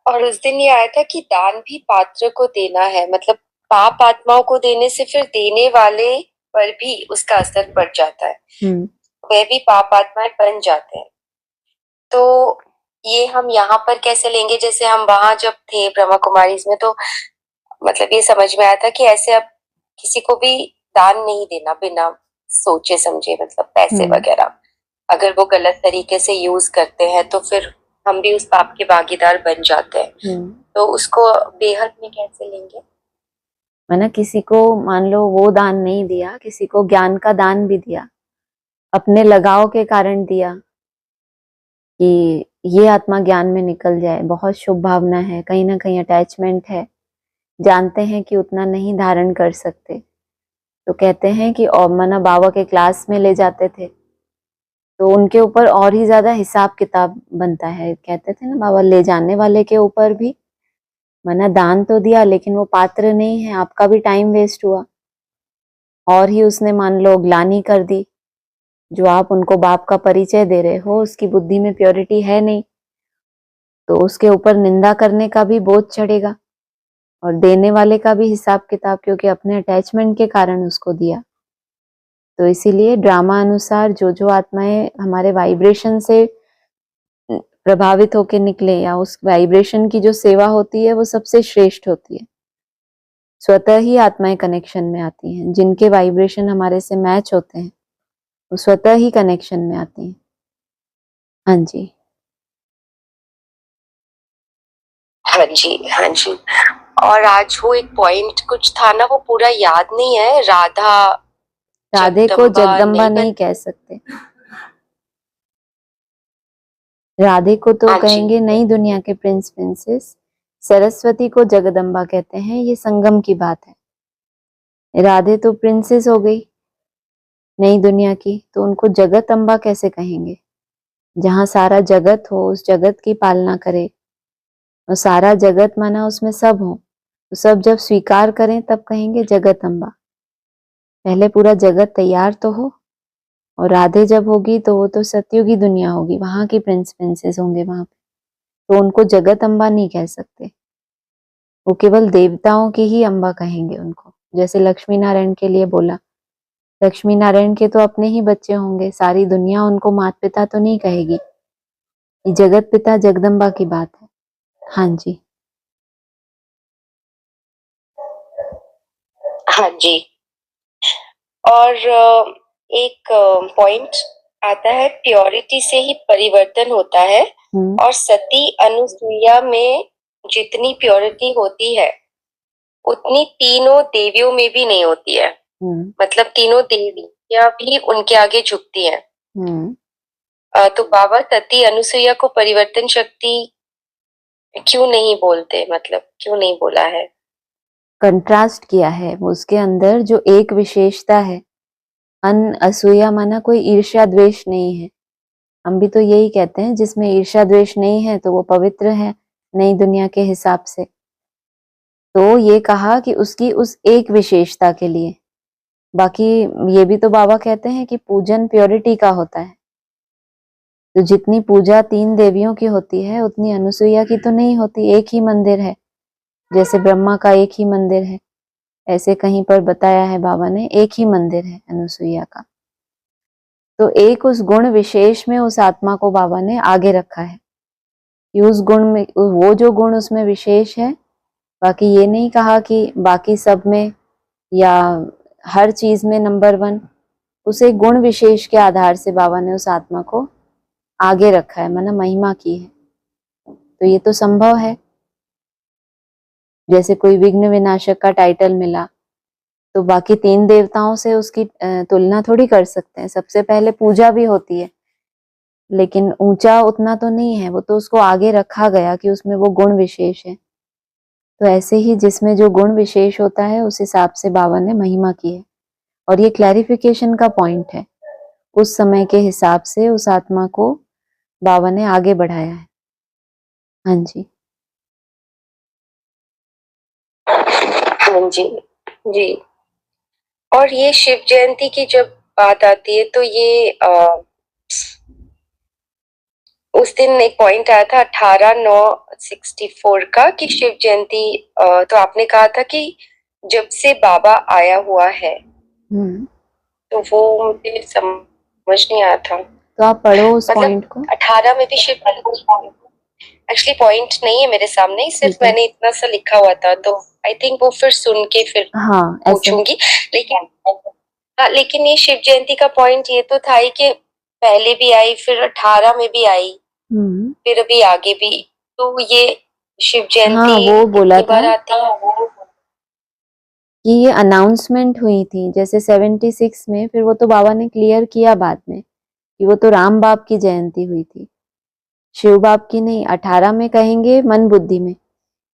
और उस दिन ये आया था कि दान भी पात्र को देना है, मतलब पाप आत्माओं को देने से फिर देने वाले पर भी उसका असर पड़ जाता है, वे भी पाप आत्माएं बन जाते हैं। तो ये हम यहाँ पर कैसे लेंगे? जैसे हम वहां जब थे ब्रह्मा कुमारी में, तो मतलब ये समझ में आया था कि ऐसे अब किसी को भी दान नहीं देना बिना सोचे समझे, मतलब पैसे वगैरह अगर वो गलत तरीके से यूज करते हैं तो फिर हम भी उस पाप के भागीदार बन जाते हैं। तो उसको बेहद में कैसे लेंगे? मैंने किसी को मान लो वो दान नहीं दिया, किसी को ज्ञान का दान भी दिया, अपने लगाव के कारण दिया कि ये आत्मा ज्ञान में निकल जाए, बहुत शुभ भावना है, कहीं ना कहीं अटैचमेंट है, जानते हैं कि उतना नहीं धारण कर सकते, तो कहते हैं कि और मना बाबा के क्लास में ले जाते थे तो उनके ऊपर और ही ज्यादा हिसाब किताब बनता है। कहते थे ना बाबा, ले जाने वाले के ऊपर भी, मना दान तो दिया लेकिन वो पात्र नहीं है, आपका भी टाइम वेस्ट हुआ, और ही उसने मान लो ग्लानि कर दी। जो आप उनको बाप का परिचय दे रहे हो उसकी बुद्धि में प्योरिटी है नहीं, तो उसके ऊपर निंदा करने का भी बोझ चढ़ेगा, और देने वाले का भी हिसाब किताब, क्योंकि अपने अटैचमेंट के कारण उसको दिया। तो इसीलिए ड्रामा अनुसार जो जो आत्माएं हमारे वाइब्रेशन से प्रभावित होकर निकले, या उस वाइब्रेशन की जो सेवा होती है वो सबसे श्रेष्ठ होती है। स्वतः ही आत्माएं कनेक्शन में आती हैं, जिनके वाइब्रेशन हमारे से मैच होते हैं वो स्वतः ही कनेक्शन में आती हैं। हाँ जी, हाँ जी, हाँ जी। और आज वो एक पॉइंट कुछ था ना, वो पूरा याद नहीं है। राधे को जगदम्बा नहीं कह सकते, राधे को तो कहेंगे नई दुनिया के प्रिंस प्रिंसेस, सरस्वती को जगदम्बा कहते हैं, ये संगम की बात है। राधे तो प्रिंसेस हो गई नई दुनिया की, तो उनको जगत अम्बा कैसे कहेंगे? जहां सारा जगत हो, उस जगत की पालना करे, और सारा जगत माना उसमें सब हो, तो सब जब स्वीकार करें तब कहेंगे जगत अम्बा। पहले पूरा जगत तैयार तो हो, और राधे जब होगी तो वो तो सतयुगी दुनिया होगी, वहां की प्रिंस प्रिंसेस होंगे वहां पे, तो उनको जगत अम्बा नहीं कह सकते, वो केवल देवताओं की ही अम्बा कहेंगे उनको। जैसे लक्ष्मी नारायण के लिए बोला, लक्ष्मी नारायण के तो अपने ही बच्चे होंगे, सारी दुनिया उनको माता पिता तो नहीं कहेगी, ये जगत पिता जगदम्बा की बात है। हाँ जी, हाँ जी। और एक पॉइंट आता है, प्योरिटी से ही परिवर्तन होता है, और सती अनुसुईया में जितनी प्योरिटी होती है उतनी तीनों देवियों में भी नहीं होती है। मतलब तीनों देवियां भी उनके आगे झुकती हैं। तो बाबा सती अनुसुईया को परिवर्तन शक्ति क्यों नहीं बोलते, मतलब क्यों नहीं बोला है? कंट्रास्ट किया है उसके अंदर, जो एक विशेषता है, असूया माना कोई ईर्ष्या द्वेष नहीं है। हम भी तो यही कहते हैं, जिसमें ईर्ष्या द्वेष नहीं है तो वो पवित्र है नई दुनिया के हिसाब से। तो ये कहा कि उसकी उस एक विशेषता के लिए, बाकी ये भी तो बाबा कहते हैं कि पूजन प्योरिटी का होता है, तो जितनी पूजा तीन देवियों की होती है उतनी अनुसुईया की तो नहीं होती। एक ही मंदिर है, जैसे ब्रह्मा का एक ही मंदिर है, ऐसे कहीं पर बताया है बाबा ने, एक ही मंदिर है अनुसुईया का। तो एक उस गुण विशेष में उस आत्मा को बाबा ने आगे रखा है कि उस गुण में, वो जो गुण उसमें विशेष है, बाकी ये नहीं कहा कि बाकी सब में या हर चीज में नंबर वन। उस एक गुण विशेष के आधार से बाबा ने उस आत्मा को आगे रखा है, माना महिमा की है। तो ये तो संभव है, जैसे कोई विघ्न विनाशक का टाइटल मिला तो बाकी तीन देवताओं से उसकी तुलना थोड़ी कर सकते हैं। सबसे पहले पूजा भी होती है, लेकिन ऊंचा उतना तो नहीं है, वो तो उसको आगे रखा गया कि उसमें वो गुण विशेष है। तो ऐसे ही जिसमें जो गुण विशेष होता है उस हिसाब से बाबा ने महिमा की है, और ये क्लैरिफिकेशन का पॉइंट है। उस समय के हिसाब से उस आत्मा को बाबा ने आगे बढ़ाया है। हाँ जी, हाँ जी, जी। और ये शिव जयंती की जब बात आती है तो ये उस दिन एक पॉइंट आया था 18/9/64 का कि शिव जयंती, तो आपने कहा था कि जब से बाबा आया हुआ है, तो वो मुझे समझ नहीं आया था। तो आप पढ़ो उस पॉइंट को। 18 में भी शिव जयंती, एक्चुअली पॉइंट नहीं है मेरे सामने, सिर्फ ठीक है। मैंने इतना सा लिखा हुआ था, तो आई थिंक वो फिर सुन के फिर हाँ ऐसे पूछूंगी। लेकिन हाँ, लेकिन ये शिव जयंती का पॉइंट ये तो था ही कि पहले भी आई, फिर 18 में भी आई, फिर अभी आगे भी, तो ये शिव हाँ जयंती वो बोला कितनी बार था आती है? कि ये अनाउंसमेंट हुई थी जैसे 76 में, फिर वो तो बाबा ने क्लियर किया बाद में कि वो तो राम बाप की जयंती हुई थी, शिव बाप की नहीं। 18 में कहेंगे मन बुद्धि में,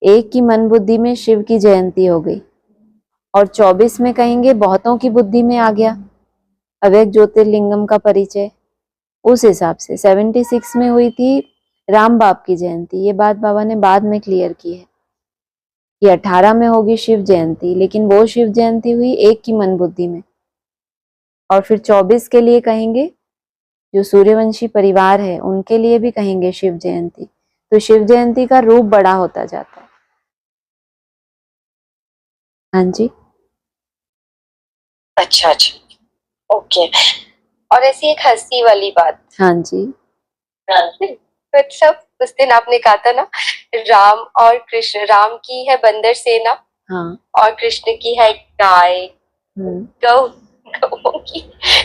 एक की मन बुद्धि में शिव की जयंती हो गई, और 24 में कहेंगे बहुतों की बुद्धि में आ गया अव्यक्त ज्योतिर्लिंगम का परिचय। उस हिसाब से 76 में हुई थी राम बाप की जयंती। ये बात बाबा ने बाद में क्लियर की है कि 18 में होगी शिव जयंती, लेकिन वो शिव जयंती हुई एक की मन बुद्धि में। और फिर 24 के लिए कहेंगे जो सूर्यवंशी परिवार है उनके लिए भी कहेंगे शिव जयंती। तो शिव जयंती का रूप बड़ा होता जाता है। हाँ जी। अच्छा अच्छा, ओके। और ऐसी एक हंसी वाली बात, हाँ जी। मतलब उस दिन आपने कहा था ना, राम और कृष्ण, राम की है बंदर सेना हाँ। और कृष्ण की है गाय गौ गौओं की,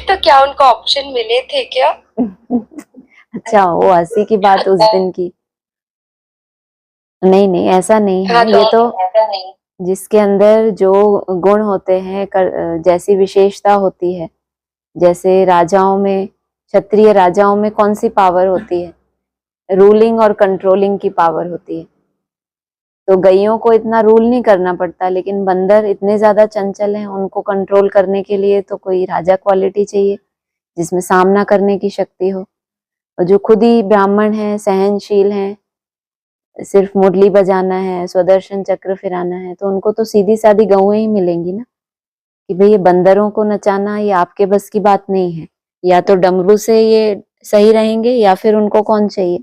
तो क्या उनको ऑप्शन मिले थे क्या? अच्छा, वो हंसी की बात उस दिन की। नहीं नहीं, ऐसा नहीं है। हाँ, ये तो ऐसा नहीं। जिसके अंदर जो गुण होते हैं, जैसी विशेषता होती है, जैसे राजाओं में, क्षत्रिय राजाओं में कौन सी पावर होती है? रूलिंग और कंट्रोलिंग की पावर होती है। तो गैयों को इतना रूल नहीं करना पड़ता, लेकिन बंदर इतने ज्यादा चंचल हैं, उनको कंट्रोल करने के लिए तो कोई राजा क्वालिटी चाहिए जिसमें सामना करने की शक्ति हो। और जो खुद ही ब्राह्मण है, सहनशील हैं, सिर्फ मुरली बजाना है, स्वदर्शन चक्र फिराना है, तो उनको तो सीधी सादी गौएं ही मिलेंगी ना। कि भाई ये बंदरों को नचाना ये आपके बस की बात नहीं है। या तो डमरू से ये सही रहेंगे, या फिर उनको कौन चाहिए?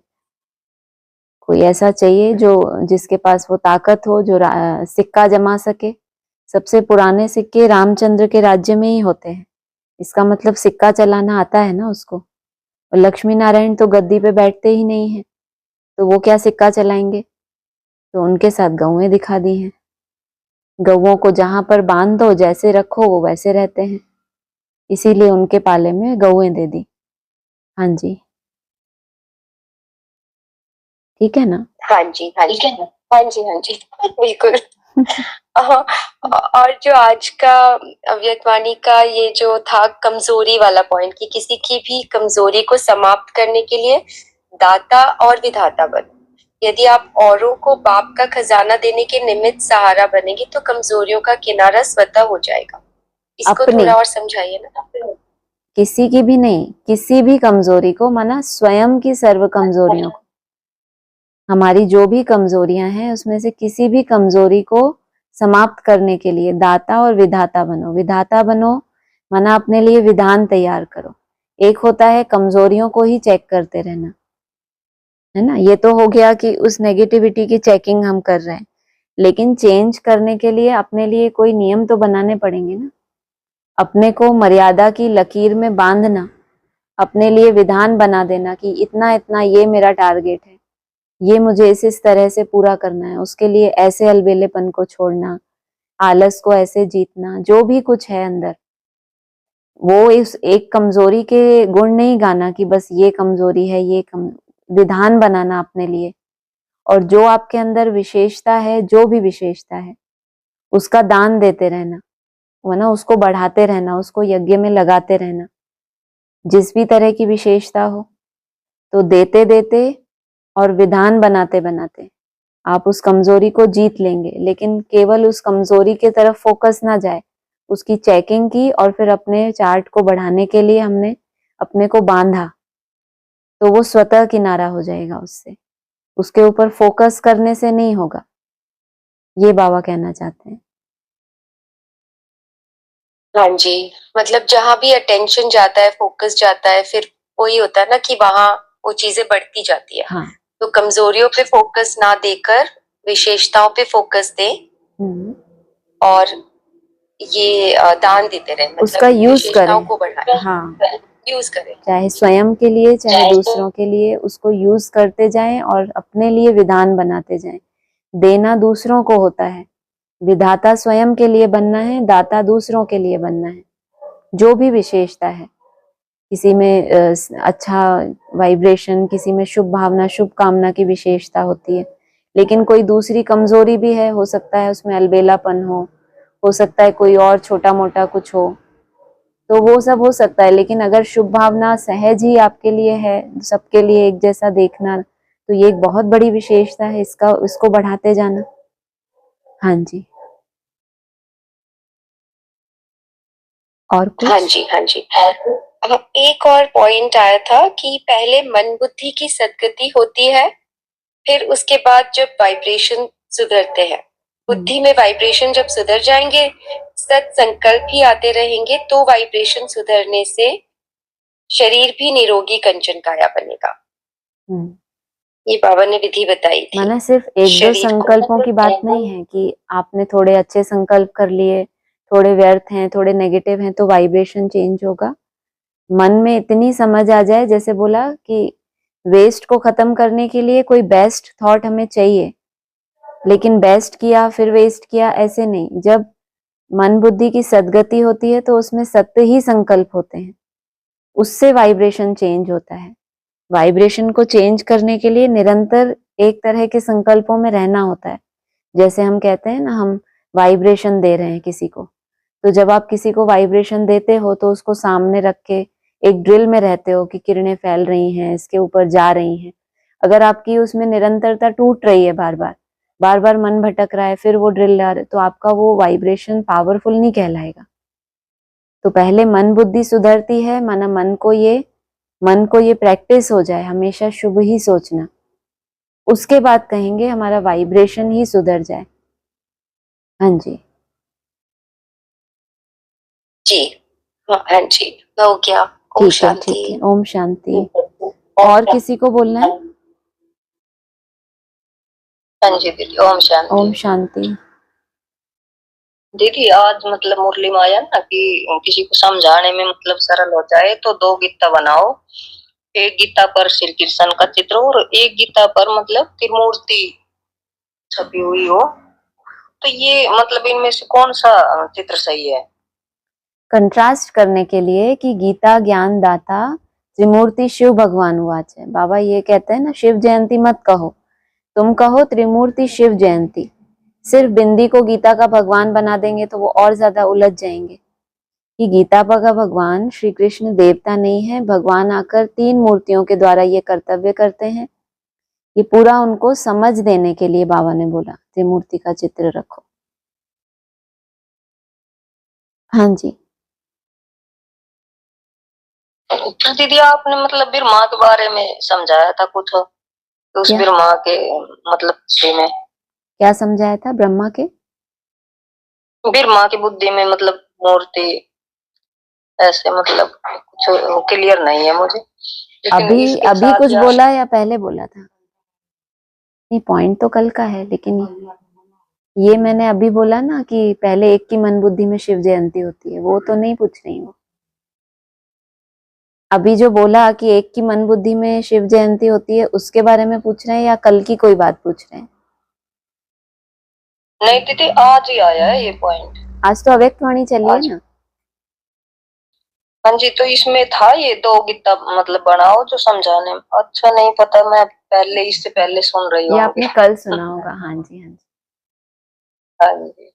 कोई ऐसा चाहिए जो जिसके पास वो ताकत हो, जो सिक्का जमा सके। सबसे पुराने सिक्के रामचंद्र के राज्य में ही होते हैं। इसका मतलब सिक्का चलाना आता है ना उसको। और लक्ष्मी नारायण तो गद्दी पे बैठते ही नहीं है, तो वो क्या सिक्का चलाएंगे? तो उनके साथ गौएं दिखा दी हैं। गौओं को जहां पर बांध दो, जैसे रखो वो वैसे रहते हैं, इसीलिए उनके पाले में गौएं दे दी। हाँ जी, ठीक है ना? हाँ जी, हाँ जी, हाँ जी, हाँ जी, बिल्कुल। हाँ, और जो आज का अव्यक्तवाणी का ये जो था कमजोरी वाला पॉइंट, कि किसी की भी कमजोरी को समाप्त करने के लिए दाता और विधाता बनो। यदि आप औरों को बाप का खजाना देने के निमित्त सहारा बनेंगे तो कमजोरियों का किनारा स्वतः हो जाएगा। इसको अपनी, थोड़ा और समझाइए ना। किसी की भी नहीं, किसी भी कमजोरी को, माना स्वयं की सर्व कमजोरियों को। हमारी जो भी कमजोरियां हैं उसमें से किसी भी कमजोरी को समाप्त करने के लिए दाता और विधाता बनो। विधाता बनो माना अपने लिए विधान तैयार करो। एक होता है कमजोरियों को ही चेक करते रहना, है ना, ये तो हो गया कि उस नेगेटिविटी की चेकिंग हम कर रहे हैं। लेकिन चेंज करने के लिए अपने लिए कोई नियम तो बनाने पड़ेंगे ना। अपने को मर्यादा की लकीर में बांधना, अपने लिए विधान बना देना कि इतना इतना ये मेरा टारगेट है, ये मुझे इस तरह से पूरा करना है। उसके लिए ऐसे अलबेलेपन को छोड़ना, आलस को ऐसे जीतना, जो भी कुछ है अंदर, वो इस एक कमजोरी के गुण नहीं गाना कि बस ये कमजोरी है, विधान बनाना अपने लिए। और जो आपके अंदर विशेषता है, जो भी विशेषता है, उसका दान देते रहना, वरना उसको बढ़ाते रहना, उसको यज्ञ में लगाते रहना। जिस भी तरह की विशेषता हो, तो देते देते और विधान बनाते बनाते आप उस कमजोरी को जीत लेंगे। लेकिन केवल उस कमजोरी के तरफ फोकस ना जाए, उसकी चेकिंग की और फिर अपने चार्ट को बढ़ाने के लिए हमने अपने को बांधा, तो वो स्वतः किनारा हो जाएगा उससे। उसके ऊपर फोकस करने से नहीं होगा, ये बाबा कहना चाहते हैं। हाँ जी, मतलब जहां भी अटेंशन जाता है, फोकस जाता है, फिर वही होता है ना कि वहां वो चीजें बढ़ती जाती है। हाँ। तो कमजोरियों पे फोकस ना देकर विशेषताओं पे फोकस दे, और ये दान देते रहे, मतलब उसका यूज विशेषताओं करें। को बढ़ाए। हाँ, यूज करें, चाहे स्वयं के लिए चाहे दूसरों के लिए, उसको यूज करते जाएं और अपने लिए विधान बनाते जाएं। देना दूसरों को होता है, विधाता स्वयं के लिए बनना है, दाता दूसरों के लिए बनना है। जो भी विशेषता है, किसी में अच्छा वाइब्रेशन, किसी में शुभ भावना शुभ कामना की विशेषता होती है, लेकिन कोई दूसरी कमजोरी भी है, हो सकता है उसमें अलबेलापन हो सकता है कोई और छोटा मोटा कुछ हो, तो वो सब हो सकता है। लेकिन अगर शुभ भावना सहज ही आपके लिए है, सबके लिए एक जैसा देखना, तो ये एक बहुत बड़ी विशेषता है, इसको बढ़ाते जाना। हाँ जी, और कुछ? हाँ जी, हाँ जी। एक और पॉइंट आया था कि पहले मन बुद्धि की सद्गति होती है, फिर उसके बाद जब वाइब्रेशन सुधरते हैं, बुद्धि में वाइब्रेशन जब सुधर जाएंगे, सत्संकल्प ही आते रहेंगे, तो वाइब्रेशन सुधरने से शरीर भी निरोगी कंचन काया बनेगा। ये बाबा ने विधि बताई थी। माना सिर्फ एक दो संकल्पों की बात नहीं है कि आपने थोड़े अच्छे संकल्प कर लिए, थोड़े व्यर्थ हैं, थोड़े नेगेटिव हैं, तो वाइब्रेशन चेंज होगा। मन में इतनी समझ आ जाए, जैसे बोला कि वेस्ट को खत्म करने के लिए कोई बेस्ट थॉट हमें चाहिए, लेकिन बेस्ट किया फिर वेस्ट किया, ऐसे नहीं। जब मन बुद्धि की सद्गति होती है तो उसमें सत्य ही संकल्प होते हैं, उससे वाइब्रेशन चेंज होता है। वाइब्रेशन को चेंज करने के लिए निरंतर एक तरह के संकल्पों में रहना होता है। जैसे हम कहते हैं ना, हम वाइब्रेशन दे रहे हैं किसी को, तो जब आप किसी को वाइब्रेशन देते हो तो उसको सामने रख के एक ड्रिल में रहते हो कि किरणें फैल रही हैं, इसके ऊपर जा रही हैं। अगर आपकी उसमें निरंतरता टूट रही है, बार बार मन भटक रहा है, फिर वो ड्रिल ला रहे, तो आपका वो वाइब्रेशन पावरफुल नहीं कहलाएगा। तो पहले मन बुद्धि सुधरती है, माना मन को ये प्रैक्टिस हो जाए हमेशा शुभ ही सोचना, उसके बाद कहेंगे हमारा वाइब्रेशन ही सुधर जाए। हाँ जी जी, हाँ जी, हो गया। ओम ठीक है, ठीक है। शांति। ओम शांति। और किसी को बोलना है? हाँ जी दीदी, ओम शांति। ओम शांति। दीदी आज मतलब मुरली में आया ना कि किसी को समझाने में मतलब सरल हो जाए तो दो गीता बनाओ, एक गीता पर श्री कृष्ण का चित्र और एक गीता पर मतलब त्रिमूर्ति छपी हुई हो, तो ये मतलब इनमें से कौन सा चित्र सही है? कंट्रास्ट करने के लिए कि गीता ज्ञान दाता त्रिमूर्ति शिव भगवान उवाच है। बाबा ये कहते हैं ना, शिव जयंती मत कहो, तुम कहो त्रिमूर्ति शिव जयंती। सिर्फ बिंदी को गीता का भगवान बना देंगे तो वो और ज्यादा उलझ जाएंगे कि गीता का भगवान श्री कृष्ण देवता नहीं है, भगवान आकर 3 मूर्तियों के द्वारा ये कर्तव्य करते हैं। ये पूरा उनको समझ देने के लिए बाबा ने बोला त्रिमूर्ति का चित्र रखो। हाँ जी। तो दीदी आपने मतलब ब्रह्मा के बारे में समझाया था कुछ, तो उस ब्रह्मा के मतलब में क्या समझाया था? ब्रह्मा के ब्रह्मा की बुद्धि में मतलब मूर्ति ऐसे मतलब कुछ क्लियर नहीं है मुझे। अभी कुछ बोला या पहले बोला था? नहीं, पॉइंट तो कल का है, लेकिन ये मैंने अभी बोला ना कि पहले एक की मन बुद्धि में शिव जयंती होती है, वो तो नहीं पूछ रही हूँ। अभी जो बोला कि एक की मन बुद्धि में शिव जयंती होती है, उसके बारे में पूछ रहे हैं या कल की कोई बात पूछ रहे हैं? नहीं दीदी, आज ही आया है ये पॉइंट। आज तो अव्यक्त वाणी चली है ना। हाँ जी, तो इसमें था ये दो गीता मतलब बनाओ जो समझाने में। अच्छा, नहीं पता, मैं पहले इससे पहले सुन रही हूँ। ये आपने कल सुना होगा। हाँ जी, हाँ जी, हाँ जी।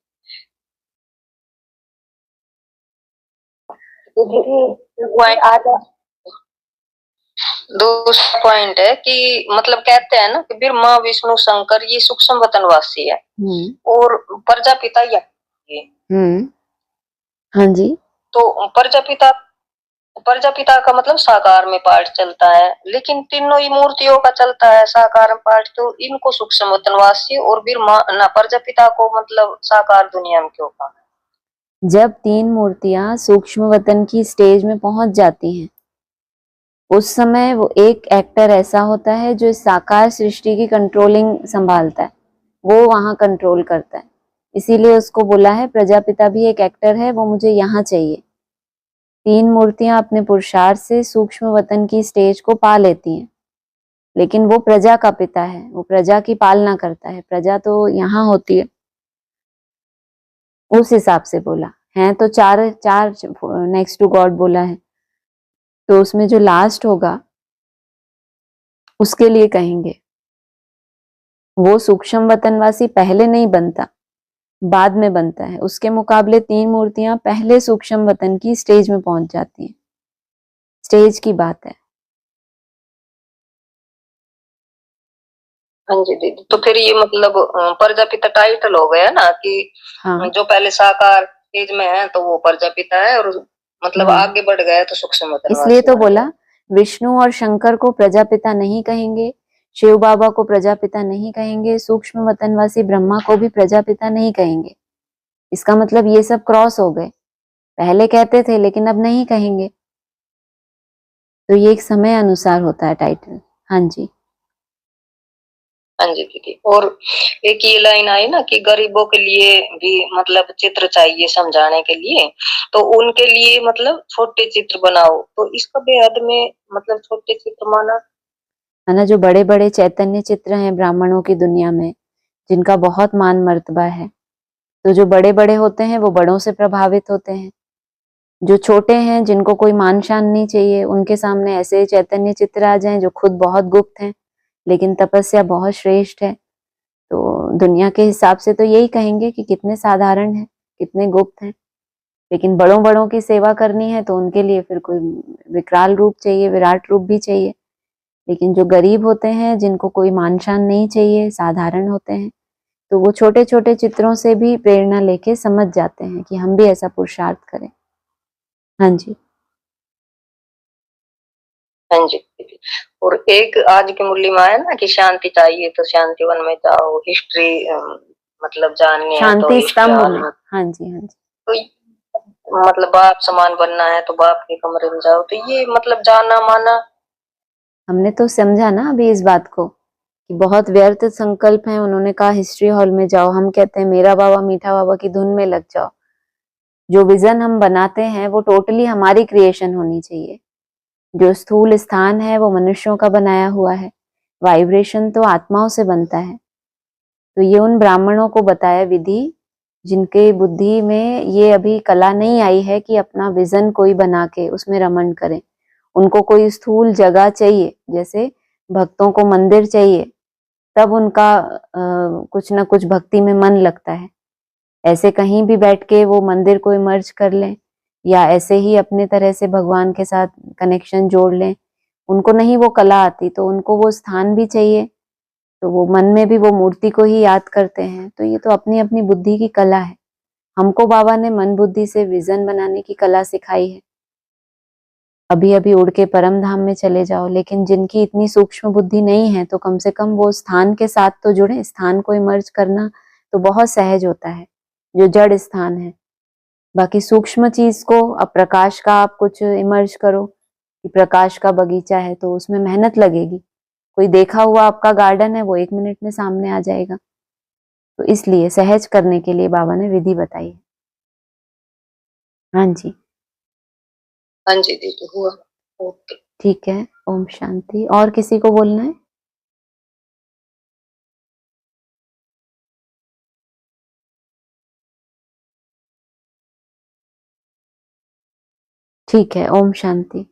दूसरा पॉइंट है कि मतलब कहते हैं ना कि ब्रह्मा विष्णु शंकर ये सूक्ष्म वतनवासी है और प्रजापिता हाँ जी। तो प्रजापिता का मतलब साकार में पाठ चलता है, लेकिन तीनों ही मूर्तियों का चलता है साकार में पाठ, तो इनको सूक्ष्म वतनवासी और ब्रह्मा ना प्रजापिता को मतलब साकार दुनिया में क्यों कहा? जब 3 मूर्तियां सूक्ष्म वतन की स्टेज में पहुंच जाती हैं, उस समय वो एक एक्टर ऐसा होता है जो इस साकार सृष्टि की कंट्रोलिंग संभालता है, वो वहां कंट्रोल करता है। इसीलिए उसको बोला है प्रजापिता भी एक एक्टर है, वो मुझे यहाँ चाहिए। तीन मूर्तियां अपने पुरुषार्थ से सूक्ष्म वतन की स्टेज को पा लेती हैं, लेकिन वो प्रजा का पिता है, वो प्रजा की पालना करता है, प्रजा तो यहाँ होती है। उस हिसाब से बोला है, तो चार चार नेक्स्ट टू गॉड बोला है, तो उसमें जो लास्ट होगा उसके लिए कहेंगे। वो सूक्ष्म वतनवासी पहले नहीं बनता, बाद में बनता है। उसके मुकाबले तीन मूर्तियां पहले सूक्ष्म वतन की स्टेज में पहुंच जाती हैं। स्टेज की बात है। हाँ जी दीदी, तो फिर ये मतलब प्रजापिता टाइटल हो गया ना कि हाँ जो पहले साकार स्टेज में है तो वो प्रजापिता है, और मतलब आगे बढ़ गया तो सूक्ष्म वतनवासी। इसलिए तो बोला विष्णु और शंकर को प्रजापिता नहीं कहेंगे, शिव बाबा को प्रजापिता नहीं कहेंगे, सूक्ष्म वतनवासी ब्रह्मा को भी प्रजापिता नहीं कहेंगे। इसका मतलब ये सब क्रॉस हो गए, पहले कहते थे लेकिन अब नहीं कहेंगे। तो ये एक समय अनुसार होता है टाइटल। हाँ जी, हाँ जी दीदी, और एक ये लाइन आई ना कि गरीबों के लिए भी मतलब चित्र चाहिए समझाने के लिए, तो उनके लिए मतलब छोटे चित्र बनाओ, तो इसका बेहद में मतलब छोटे चित्र माना है ना। जो बड़े बड़े चैतन्य चित्र हैं ब्राह्मणों की दुनिया में, जिनका बहुत मान मर्तबा है, तो जो बड़े बड़े होते हैं वो बड़ों से प्रभावित होते हैं। जो छोटे हैं, जिनको कोई मान शान नहीं चाहिए, उनके सामने ऐसे चैतन्य चित्र आ जाएं जो खुद बहुत गुप्त हैं लेकिन तपस्या बहुत श्रेष्ठ है, तो दुनिया के हिसाब से तो यही कहेंगे कि कितने साधारण हैं, कितने गुप्त हैं। लेकिन बड़ों बड़ों की सेवा करनी है तो उनके लिए फिर कोई विकराल रूप चाहिए, विराट रूप भी चाहिए। लेकिन जो गरीब होते हैं, जिनको कोई मान शान नहीं चाहिए, साधारण होते हैं, तो वो छोटे छोटे चित्रों से भी प्रेरणा लेके समझ जाते हैं कि हम भी ऐसा पुरुषार्थ करें। हाँ जी, हाँ जी दीदी। और एक आज की मुरली में है ना कि शांति चाहिए तो शांति वन में जाओ, हिस्ट्री मतलब जाननी है तो शांति हिस्ट्री स्तंभ वन में। में, हाँ जी, हाँ जी। तो मतलब बाप समान बनना है तो बाप के कमरे में जाओ, तो ये मतलब जाना माना। हमने तो समझा ना अभी इस बात को कि बहुत व्यर्थ संकल्प है। उन्होंने कहा हिस्ट्री हॉल में जाओ, हम कहते हैं मेरा बाबा मीठा बाबा की धुन में लग जाओ। जो विजन हम बनाते हैं वो टोटली हमारी क्रिएशन होनी चाहिए। जो स्थूल स्थान है वो मनुष्यों का बनाया हुआ है, वाइब्रेशन तो आत्माओं से बनता है। तो ये उन ब्राह्मणों को बताया विधि जिनके बुद्धि में ये अभी कला नहीं आई है कि अपना विजन कोई बना के उसमें रमण करें। उनको कोई स्थूल जगह चाहिए, जैसे भक्तों को मंदिर चाहिए, तब उनका कुछ ना कुछ भक्ति में मन लगता है। ऐसे कहीं भी बैठ के वो मंदिर को इमर्ज कर लें या ऐसे ही अपने तरह से भगवान के साथ कनेक्शन जोड़ लें, उनको नहीं वो कला आती, तो उनको वो स्थान भी चाहिए, तो वो मन में भी वो मूर्ति को ही याद करते हैं। तो ये तो अपनी अपनी बुद्धि की कला है। हमको बाबा ने मन बुद्धि से विजन बनाने की कला सिखाई है। अभी अभी उड़ के परम धाम में चले जाओ, लेकिन जिनकी इतनी सूक्ष्म बुद्धि नहीं है तो कम से कम वो स्थान के साथ तो जुड़े। स्थान को इमर्ज करना तो बहुत सहज होता है, जो जड़ स्थान है। बाकी सूक्ष्म चीज को, अब प्रकाश का आप कुछ इमर्ज करो कि प्रकाश का बगीचा है तो उसमें मेहनत लगेगी। कोई देखा हुआ आपका गार्डन है वो 1 मिनट में सामने आ जाएगा। तो इसलिए सहज करने के लिए बाबा ने विधि बताई है। हाँ जी, हाँ जी दीदी हुआ। ओके। ठीक है। ओम शांति। और किसी को बोलना है? ठीक है। ओम शांति।